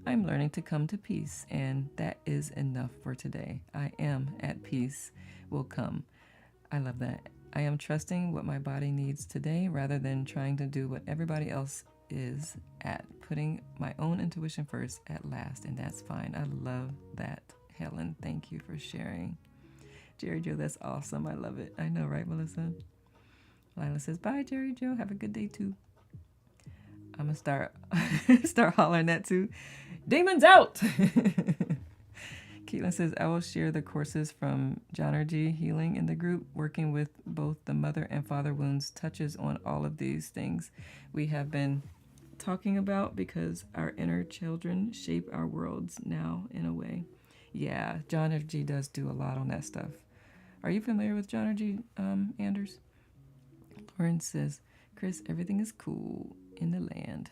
I'm learning to come to peace, and that is enough for today. I am at peace will come. I love that. I am trusting what my body needs today rather than trying to do what everybody else is at, putting my own intuition first at last, and that's fine. I love that, Helen. Thank you for sharing. Jerry Joe, that's awesome. I love it. I know, right, Melissa? Lila says, bye, Jerry Joe. Have a good day, too. I'm going to start hollering that, too. Demons out! Caitlin says, I will share the courses from Jonergy Healing in the group. Working with both the mother and father wounds touches on all of these things we have been talking about because our inner children shape our worlds now in a way. Yeah, Jonergy does do a lot on that stuff. Are you familiar with Jonergy, Anders? Lauren says, Chris, everything is cool in the land.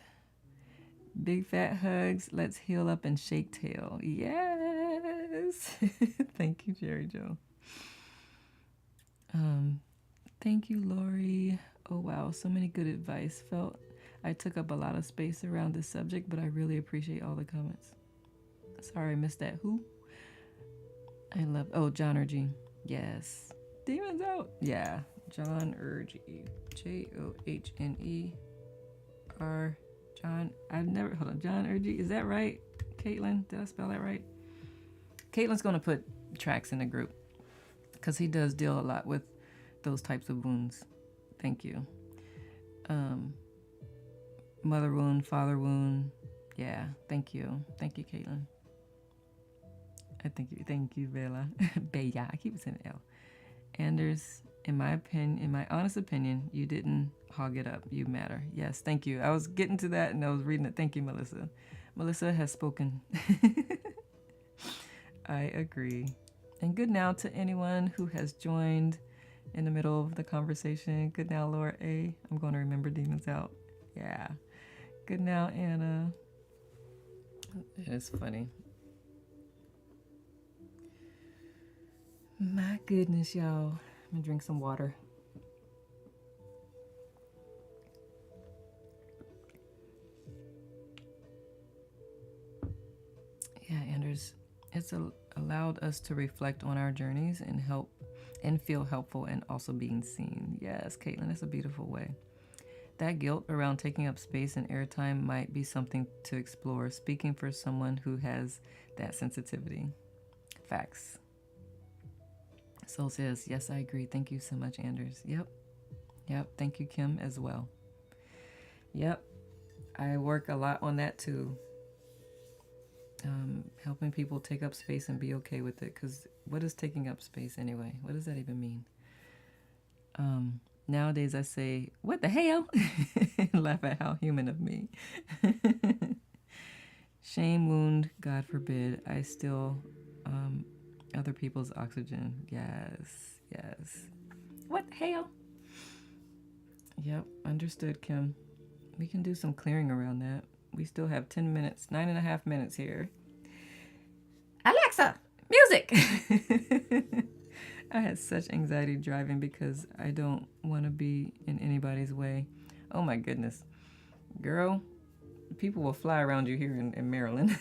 Big fat hugs. Let's heal up and shake tail. Yes. Thank you, Jerry Joe. Thank you, Lori. Oh, wow. So many good advice. Felt I took up a lot of space around this subject, but I really appreciate all the comments. Sorry, I missed that. Who? I love... Oh, Jonergy. Yes. Demons out. Yeah. Jonergy. Johnner. John. I've never... Hold on. Jonergy. Is that right? Caitlin? Did I spell that right? Caitlin's going to put tracks in the group because he does deal a lot with those types of wounds. Thank you. Mother wound, father wound. Yeah. Thank you. Thank you, Caitlin. Thank you, Bella. Bella, I keep saying L. Anders, in my honest opinion, you didn't hog it up. You matter. Yes, thank you. I was getting to that and I was reading it. Thank you, Melissa. Melissa has spoken. I agree. And good now to anyone who has joined in the middle of the conversation. Good now, Laura A. I'm going to remember demons out. Yeah. Good now, Anna. It's funny. My goodness, y'all. I'm gonna drink some water. Yeah, Anders, it's allowed us to reflect on our journeys and feel helpful and also being seen. Yes, Caitlin, that's a beautiful way. That guilt around taking up space and airtime might be something to explore, speaking for someone who has that sensitivity. Facts. Soul says, yes, I agree. Thank you so much, Anders. Yep. Yep. Thank you, Kim, as well. Yep. I work a lot on that too. Helping people take up space and be okay with it. Because what is taking up space anyway? What does that even mean? Nowadays I say, what the hell? And laugh at how human of me. Shame, wound, God forbid. I still other people's oxygen. Yes, yes. What the hell? Yep, understood, Kim. We can do some clearing around that. We still have 10 minutes, 9.5 minutes here. Alexa, music! I had such anxiety driving because I don't want to be in anybody's way. Oh my goodness. Girl, people will fly around you here in Maryland.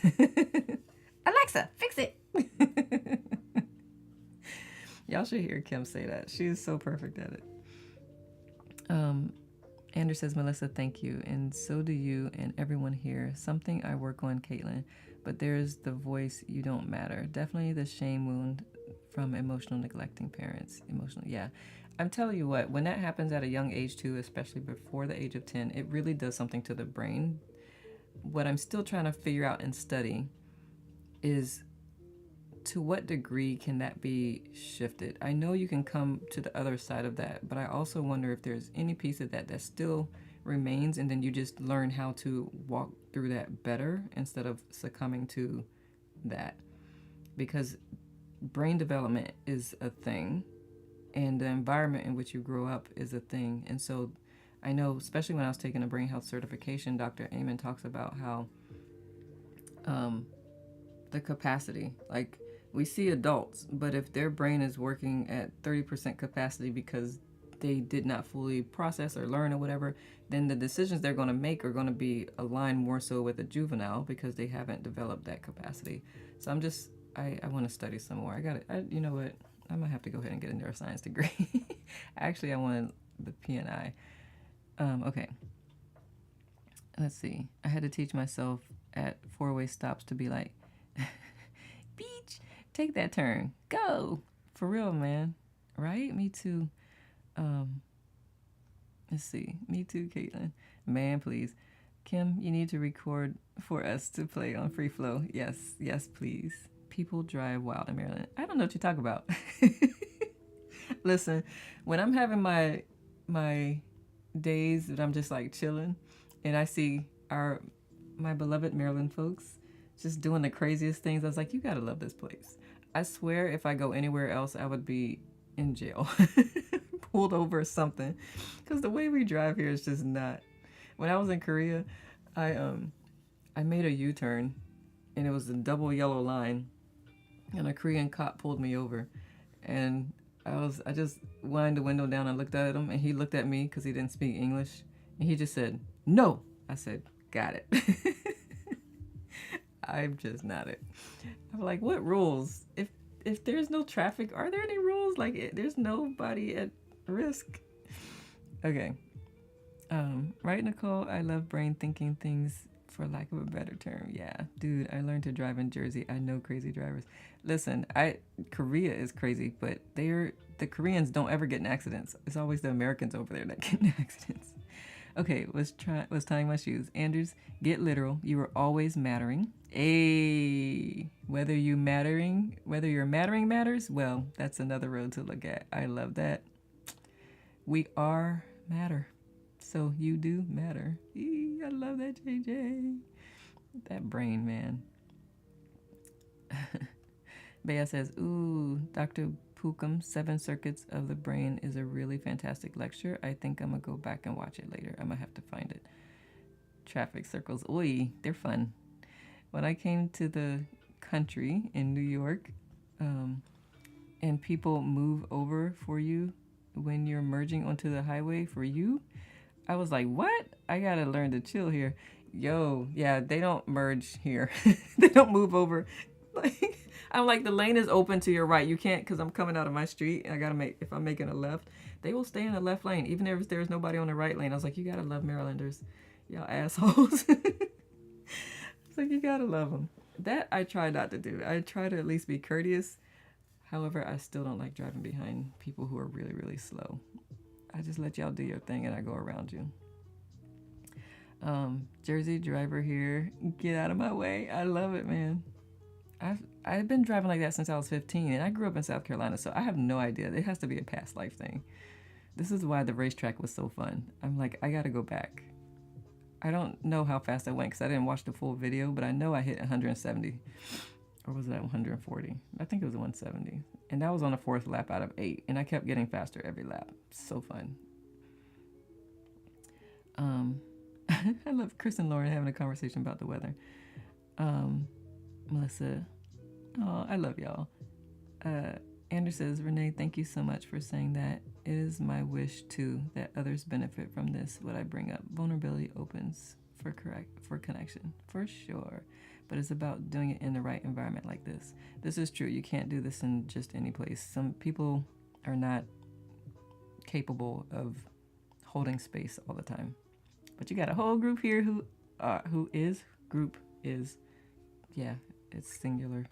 Alexa, fix it! Y'all should hear Kim say that. She's so perfect at it. Andrew says, Melissa, thank you. And so do you and everyone here. Something I work on, Caitlin. But there's the voice, you don't matter. Definitely the shame wound from emotional neglecting parents. Yeah. I'm telling you what, when that happens at a young age too, especially before the age of 10, it really does something to the brain. What I'm still trying to figure out and study is to what degree can that be shifted? I know you can come to the other side of that, but I also wonder if there's any piece of that that still remains, and then you just learn how to walk through that better instead of succumbing to that. Because brain development is a thing, and the environment in which you grow up is a thing. And so I know, especially when I was taking a brain health certification, Dr. Amen talks about how the capacity, like we see adults, but if their brain is working at 30% capacity because they did not fully process or learn or whatever, then the decisions they're going to make are going to be aligned more so with a juvenile because they haven't developed that capacity. So I want to study some more. You know what? I might have to go ahead and get a neuroscience degree. Actually, I wanted the PNI. Okay. Let's see. I had to teach myself at four-way stops to be like, beach, take that turn, go. For real, man. Right? Me too. Let's see. Me too, Caitlin. Man, please. Kim, you need to record for us to play on Free Flow. Yes, please. People drive wild in Maryland. I don't know what you talk about. Listen, when I'm having my days that I'm just like chilling, and I see my beloved Maryland folks just doing the craziest things, I was like, you gotta love this place. I swear if I go anywhere else, I would be in jail. Pulled over or something. Because the way we drive here is just not. When I was in Korea, I made a U-turn, and it was a double yellow line, and a Korean cop pulled me over, and I just wind the window down and looked at him, and he looked at me because he didn't speak English, and he just said, no. I said, got it. I'm just not it. I'm like, what rules? If there's no traffic, are there any rules? Like, there's nobody at risk. Okay. Right, Nicole? I love brain thinking things, for lack of a better term. Yeah, dude, I learned to drive in Jersey. I know crazy drivers. Listen, Korea is crazy, but the Koreans don't ever get in accidents. It's always the Americans over there that get in accidents. Okay, was tying my shoes. Anders, get literal. You are always mattering. Whether you're mattering matters, well, that's another road to look at. I love that. We are matter. So you do matter. I love that, JJ. That brain, man. Bea says, ooh, Dr. Pookum, 7 Circuits of the Brain is a really fantastic lecture. I think I'm going to go back and watch it later. I'm going to have to find it. Traffic circles. Oi, they're fun. When I came to the country in New York, and people move over for you when you're merging onto the highway for you, I was like, what? I got to learn to chill here. Yo, yeah, they don't merge here. They don't move over. Like, I'm like, the lane is open to your right. You can't, because I'm coming out of my street, and if I'm making a left, they will stay in the left lane, even if there's nobody on the right lane. I was like, you got to love Marylanders. Y'all assholes. It's like, you got to love them. That I try not to do. I try to at least be courteous. However, I still don't like driving behind people who are really, really slow. I just let y'all do your thing and I go around you. Jersey driver here. Get out of my way. I love it, man. I've been driving like that since I was 15, and I grew up in South Carolina, so I have no idea. It has to be a past life thing. This is why the racetrack was so fun. I'm like, I gotta go back. I don't know how fast I went because I didn't watch the full video, but I know I hit 170. Or was that 140? I think it was 170. And that was on the 4th lap out of 8, and I kept getting faster every lap. So fun. I love Chris and Lauren having a conversation about the weather. Melissa, oh, I love y'all. Andrew says, Renee, thank you so much for saying that. It is my wish too that others benefit from this. What I bring up, vulnerability opens for connection, for sure. But it's about doing it in the right environment like this. This is true. You can't do this in just any place. Some people are not capable of holding space all the time. But you got a whole group here who is, yeah, it's singular.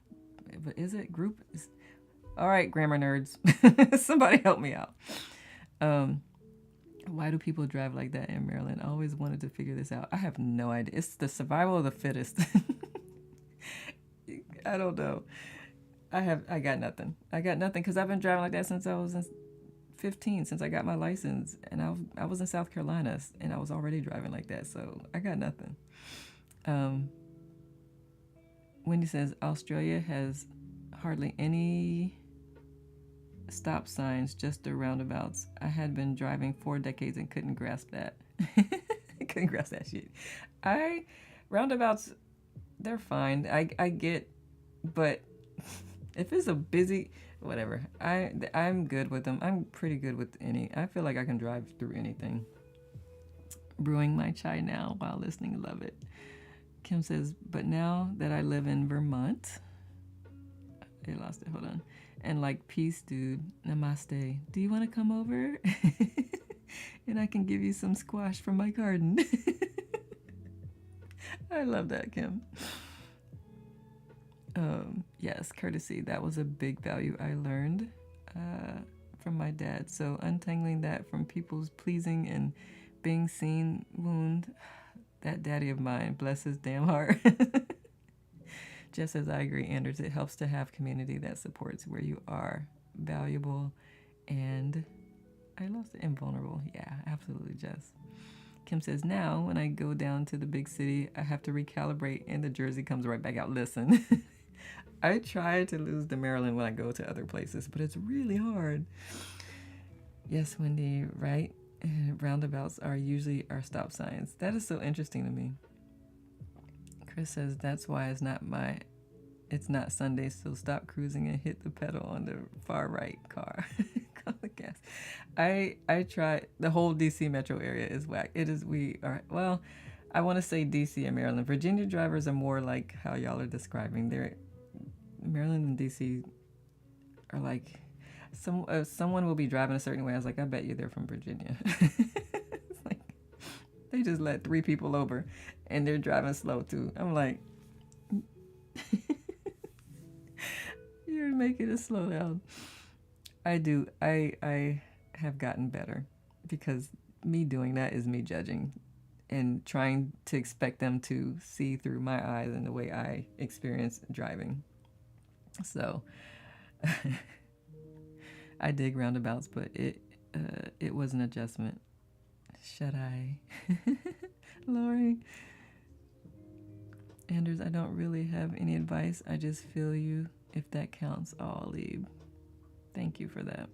But is it group? All right, grammar nerds. Somebody help me out. Why do people drive like that in Maryland? I always wanted to figure this out. I have no idea. It's the survival of the fittest. I don't know. I got nothing. Because I've been driving like that since I was 15, since I got my license. And I was in South Carolina, and I was already driving like that. So I got nothing. Wendy says, Australia has hardly any stop signs, just the roundabouts. I had been driving 4 decades and couldn't grasp that. Couldn't grasp that shit. Roundabouts, they're fine. I get, but if it's a busy, whatever, I'm good with them. I'm pretty good with any. I feel like I can drive through anything. Brewing my chai now while listening, love it. Kim says, but now that I live in Vermont, I lost it, hold on. And like, peace, dude, namaste. Do you want to come over? And I can give you some squash from my garden. I love that, Kim. Yes, courtesy. That was a big value I learned from my dad. So untangling that from people's pleasing and being seen wound. That daddy of mine, bless his damn heart. Just as I agree, Anders, it helps to have community that supports where you are valuable and I lost it, invulnerable. Yeah, absolutely, Jess. Kim says, now when I go down to the big city, I have to recalibrate and the Jersey comes right back out. Listen, I try to lose the Maryland when I go to other places, but it's really hard. Yes, Wendy, right? Roundabouts are usually our stop signs. That is so interesting to me. Chris says that's why it's not Sunday, so stop cruising and hit the pedal on the far right car. Call the gas. I try. The whole DC metro area is whack. I want to say DC and Maryland. Virginia drivers are more like how y'all are describing. Maryland and DC are like, someone will be driving a certain way. I was like, I bet you they're from Virginia. It's like, they just let 3 people over and they're driving slow too. I'm like, you're making it slow down. I have gotten better because me doing that is me judging and trying to expect them to see through my eyes and the way I experience driving. So I dig roundabouts, but it was an adjustment. Should I? Lori. Anders, I don't really have any advice. I just feel you, if that counts. Oh, Lieb. Thank you for that.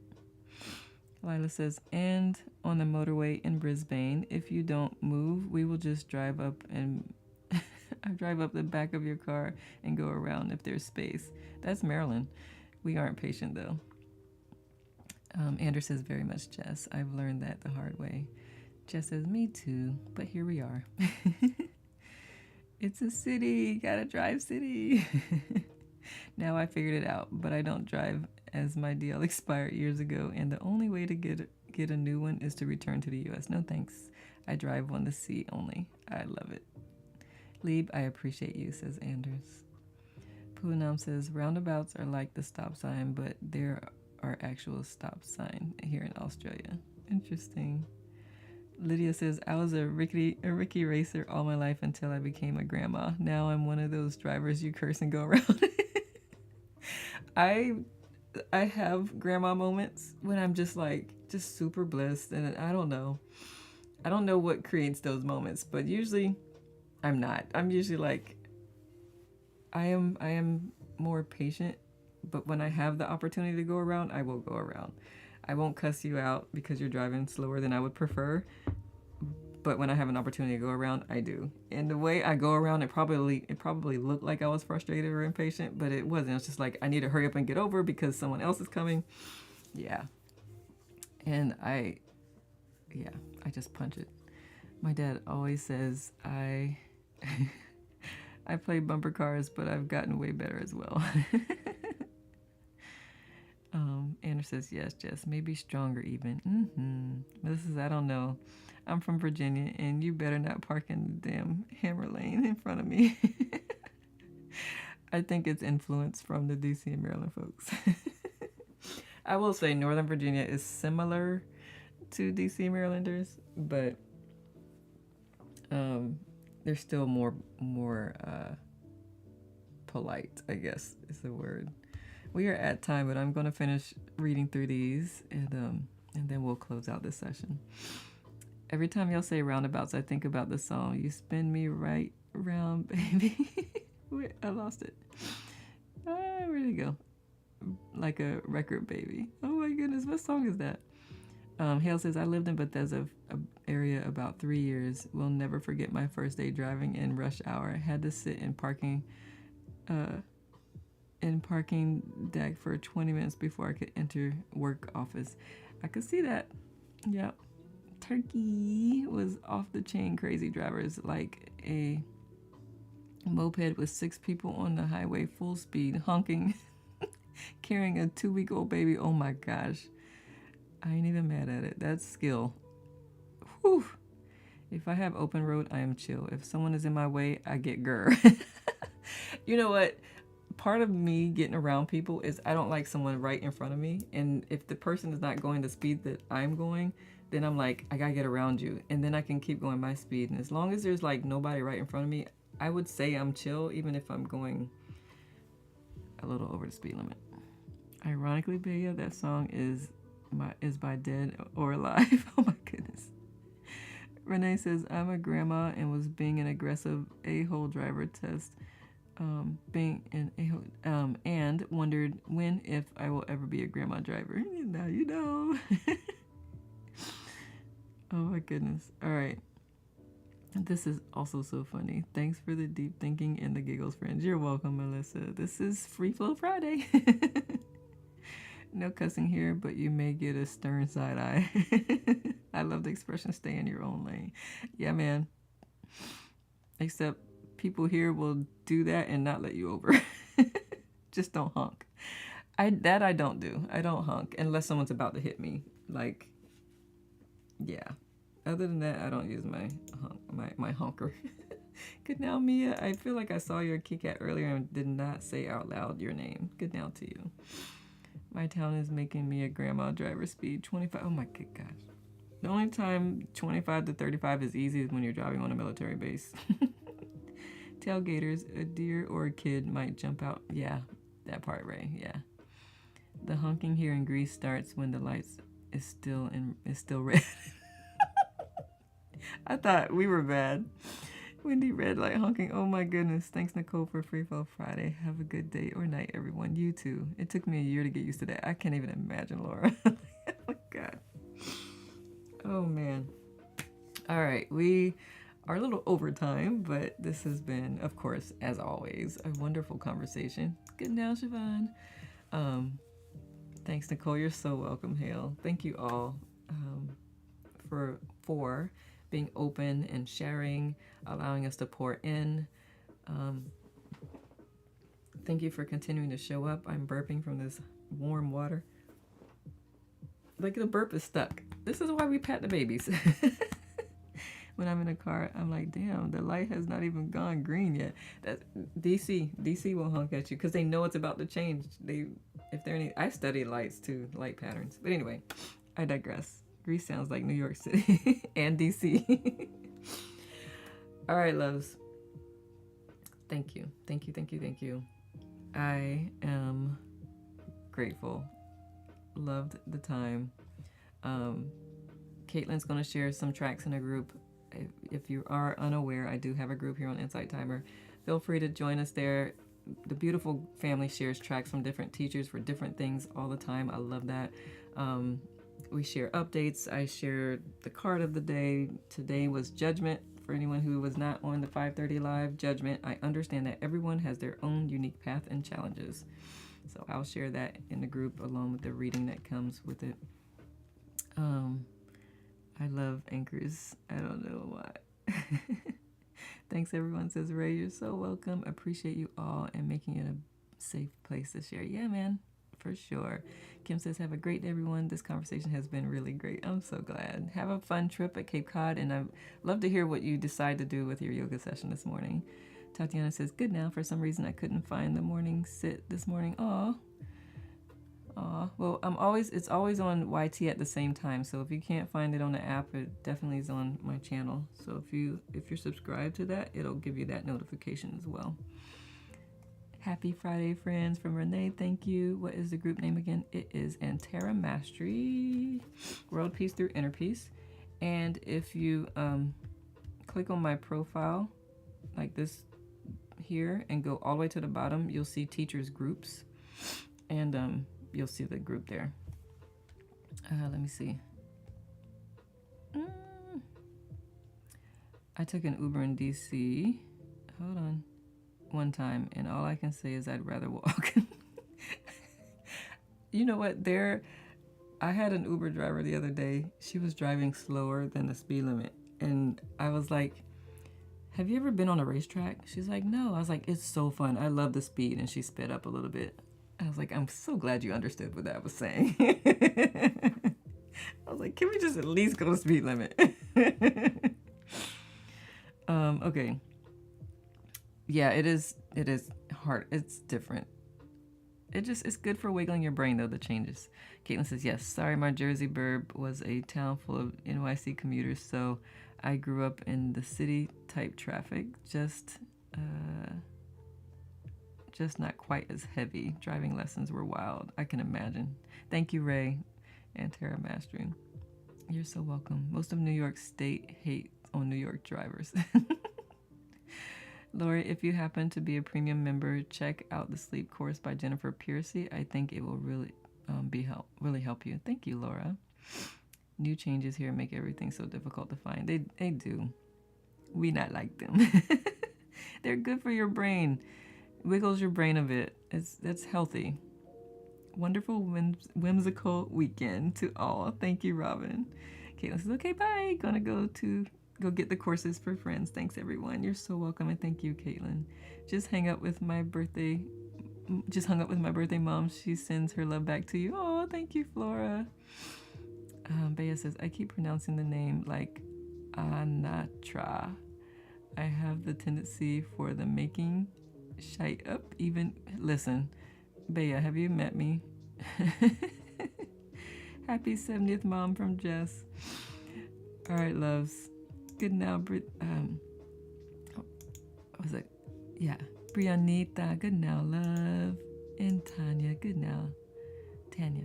Lila says, and on the motorway in Brisbane, if you don't move, we will just drive up the back of your car and go around if there's space. That's Maryland. We aren't patient though. Anders says, very much, Jess. I've learned that the hard way. Jess says, me too, but here we are. It's a city, gotta drive city. Now I figured it out, but I don't drive as my deal expired years ago, and the only way to get a new one is to return to the U.S. No thanks. I drive on the sea only. I love it. Lieb, I appreciate you, says Anders. Hunam says roundabouts are like the stop sign, but there are actual stop sign here in Australia. Interesting. Lydia says I was a Ricky racer all my life until I became a grandma. Now I'm one of those drivers you curse and go around. I have grandma moments when I'm just super blessed, and I don't know. I don't know what creates those moments, but usually I'm not. I'm usually like I am more patient, but when I have the opportunity to go around, I will go around. I won't cuss you out because you're driving slower than I would prefer, but when I have an opportunity to go around, I do. And the way I go around, it probably looked like I was frustrated or impatient, but it wasn't. It's just like I need to hurry up and get over because someone else is coming. Yeah. And I just punch it. My dad always says I play bumper cars, but I've gotten way better as well. Anna says, yes, Jess, maybe stronger even. This is, I don't know. I'm from Virginia, and you better not park in the damn Hammer Lane in front of me. I think it's influence from the DC and Maryland folks. I will say Northern Virginia is similar to DC Marylanders, but they're still more polite, I guess is the word. We are at time, but I'm going to finish reading through these, and then we'll close out this session. Every time y'all say roundabouts, I think about the song, You Spin Me Right Round, Baby. I lost it. Where'd it go? Like a record, baby. Oh my goodness, what song is that? Hale says, I lived in Bethesda area about 3 years. Will never forget my first day driving in rush hour. Had to sit in parking deck for 20 minutes before I could enter work office. I could see that. Yep. Turkey was off the chain crazy drivers, like a moped with 6 people on the highway full speed honking, carrying a 2-week-old baby. Oh my gosh. I ain't even mad at it. That's skill. Whew. If I have open road, I am chill. If someone is in my way, I get grr. You know what? Part of me getting around people is I don't like someone right in front of me. And if the person is not going the speed that I'm going, then I'm like, I gotta get around you. And then I can keep going my speed. And as long as there's like nobody right in front of me, I would say I'm chill, even if I'm going a little over the speed limit. Ironically, Bea, that song is by Dead or Alive. Oh my goodness. Renee says, I'm a grandma and was being an aggressive a-hole driver test. Being an a-hole, and wondered when, if I will ever be a grandma driver. Now you know. Oh my goodness. All right. This is also so funny. Thanks for the deep thinking and the giggles, friends. You're welcome, Melissa. This is Free Flow Friday. No cussing here, but you may get a stern side eye. I love the expression, stay in your own lane. Yeah, man. Except people here will do that and not let you over. Just don't honk. I don't do. I don't honk unless someone's about to hit me. Like, yeah. Other than that, I don't use my honker. Good now, Mia. I feel like I saw your Kit earlier and did not say out loud your name. Good now to you. My town is making me a grandma driver speed 25. Oh my good gosh. The only time 25 to 35 is easy is when you're driving on a military base. Tailgaters, a deer or a kid might jump out. Yeah, that part, Ray. Yeah. The honking here in Greece starts when the lights is still red. I thought we were bad. Windy red light honking. Oh my goodness. Thanks, Nicole, for Free Flow Friday. Have a good day or night, everyone. You too. It took me a year to get used to that. I can't even imagine, Laura. Oh my God. Oh man. All right. We are a little over time, but this has been, of course, as always, a wonderful conversation. Good now, Siobhan. Thanks, Nicole. You're so welcome, Hale. Thank you all for being open and sharing, allowing us to pour in. Thank you for continuing to show up. I'm burping from this warm water. Like the burp is stuck. This is why we pat the babies. When I'm in a car, I'm like, damn, the light has not even gone green yet. That DC will honk at you because they know it's about to change. If they're any, I study lights too, light patterns. But anyway, I digress. Greece sounds like New York City and DC. All right, loves. Thank you. I am grateful. Loved the time. Caitlin's going to share some tracks in a group. If you are unaware, I do have a group here on Insight Timer. Feel free to join us there. The beautiful family shares tracks from different teachers for different things all the time. I love that. We share updates. I share the card of the day. Today was Judgment. For anyone who was not on the 5:30 live, Judgment. I understand that everyone has their own unique path and challenges. So I'll share that in the group along with the reading that comes with it. I love anchors. I don't know why. Thanks everyone, says Ray. You're so welcome. Appreciate you all and making it a safe place to share. Yeah, man, for sure. Kim says, have a great day, everyone. This conversation has been really great. I'm so glad. Have a fun trip at Cape Cod, and I'd love to hear what you decide to do with your yoga session this morning. Tatiana says, good now. For some reason, I couldn't find the morning sit this morning. Aw. Well, it's always on YT at the same time. So if you can't find it on the app, it definitely is on my channel. So if you're subscribed to that, it'll give you that notification as well. Happy Friday, friends, from Renee. Thank you. What is the group name again? It is Antara Mastery, World Peace Through Inner Peace. And if you click on my profile like this here and go all the way to the bottom, you'll see teachers groups, and you'll see the group there. Let me see. I took an Uber in DC. Hold on. One time, and all I can say is I'd rather walk. You know what? I had an Uber driver the other day. She was driving slower than the speed limit, and I was like, have you ever been on a racetrack? She's like, no. I was like, it's so fun. I love the speed. And she sped up a little bit. I was like, I'm so glad you understood what I was saying. I was like, can we just at least go to speed limit? Okay. Yeah, it is hard. It's different. It's good for wiggling your brain, though, the changes. Caitlin says, yes, sorry, my Jersey burb was a town full of NYC commuters, so I grew up in the city type traffic, just not quite as heavy. Driving lessons were wild. I can imagine. Thank you, Ray and Tara Mastering. You're so welcome. Most of New York State hate on New York drivers. Lori, if you happen to be a premium member, check out the sleep course by Jennifer Piercy. I think it will really really help you. Thank you, Laura. New changes here make everything so difficult to find. They do. We not like them. They're good for your brain. Wiggles your brain a bit. That's healthy. Wonderful whimsical weekend to all. Thank you, Robin. Caitlin says, okay, bye. Gonna go get the courses for friends. Thanks, everyone. You're so welcome, and thank you, Caitlin. Just hung up with my birthday mom. She sends her love back to you. Oh, thank you, Flora. Bea says, I keep pronouncing the name like Anatra. I have the tendency for the making shite up. Even listen, Bea, have you met me? Happy 70th mom from Jess. All right, loves. Good now, what was it? Yeah, Brianita. Good now, love. And Tanya. Good now, Tanya.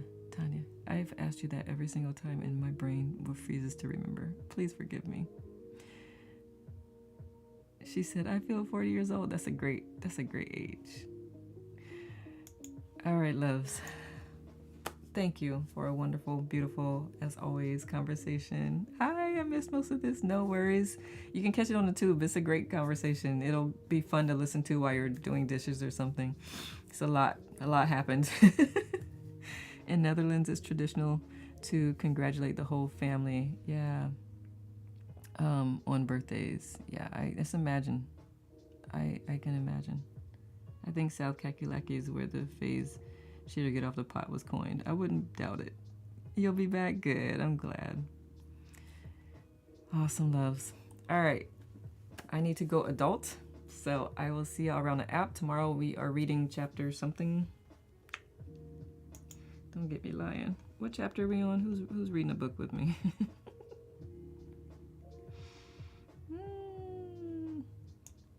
I've asked you that every single time, and my brain refuses to remember. Please forgive me. She said, I feel 40 years old. That's a great age. All right, loves. Thank you for a wonderful, beautiful, as always, conversation. Hi, I missed most of this. No worries. You can catch it on the tube. It's a great conversation. It'll be fun to listen to while you're doing dishes or something. It's a lot happened. In Netherlands, it's traditional to congratulate the whole family. Yeah. On birthdays. Yeah, I just imagine. I can imagine. I think South Kakalaki is where the phrase "shit or get off the pot" was coined. I wouldn't doubt it. You'll be back? Good. I'm glad. Awesome, loves. All right. I need to go adult. So I will see y'all around the app. Tomorrow we are reading chapter something. Don't get me lying. What chapter are we on? Who's reading a book with me?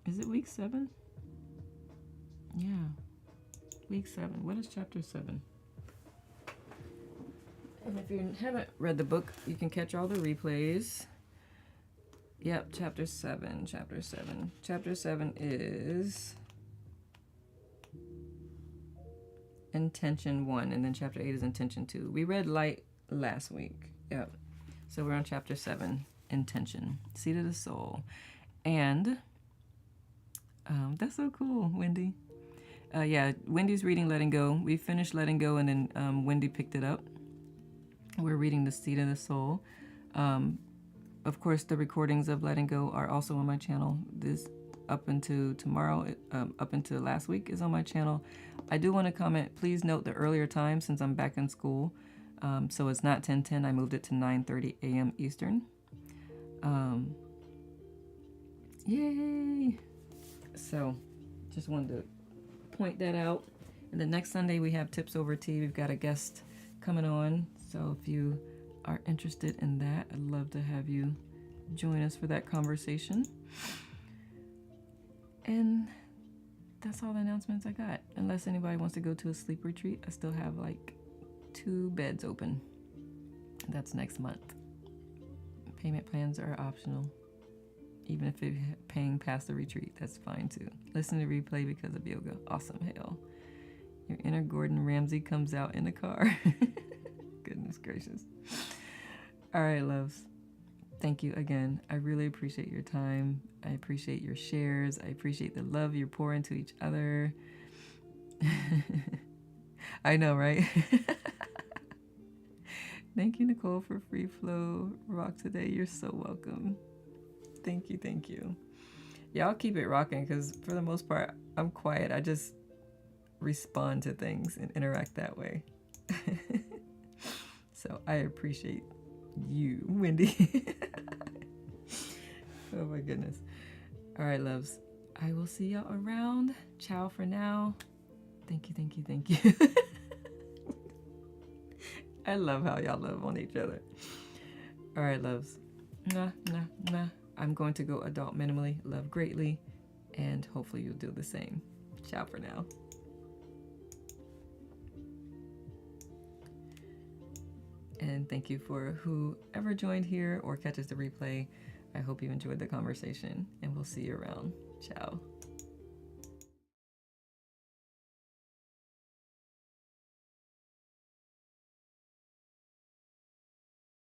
Is it week 7? Yeah. Week 7. What is chapter 7? And if you haven't read the book, you can catch all the replays. Yep, chapter 7. Chapter 7. Chapter 7 is Intention 1, and then chapter 8 is Intention 2. We read Light last week. Yep. So we're on chapter 7, Intention, Seat of the Soul. And that's so cool, Wendy. Yeah, Wendy's reading Letting Go. We finished Letting Go, and then Wendy picked it up. We're reading The Seat of the Soul. Of course, the recordings of Letting Go are also on my channel. This up until tomorrow, up until last week is on my channel. I do want to comment, please note the earlier time since I'm back in school. So it's not 10:10, I moved it to 9:30 a.m. Eastern. Yay! So just wanted to point that out. And the next Sunday we have Tips Over Tea. We've got a guest coming on. So if you are interested in that, I'd love to have you join us for that conversation. And that's all the announcements I got. Unless anybody wants to go to a sleep retreat, I still have like 2 beds open. That's next month. Payment plans are optional. Even if you're paying past the retreat, that's fine too. Listen to replay because of yoga. Awesome, hell. Your inner Gordon Ramsay comes out in the car. Goodness gracious. All right, loves. Thank you again. I really appreciate your time. I appreciate your shares. I appreciate the love you pour into each other. I know, right? Thank you, Nicole, for Free Flow Rock today. You're so welcome. Thank you, thank you. Y'all keep it rocking because for the most part, I'm quiet. I just respond to things and interact that way. So I appreciate you, Wendy. Oh my goodness. All right, loves. I will see y'all around. Ciao for now. Thank you, thank you, thank you. I love how y'all love on each other. All right, loves. Nah. I'm going to go adult minimally. Love greatly. And hopefully you'll do the same. Ciao for now. And thank you for whoever joined here or catches the replay. I hope you enjoyed the conversation, and we'll see you around. Ciao.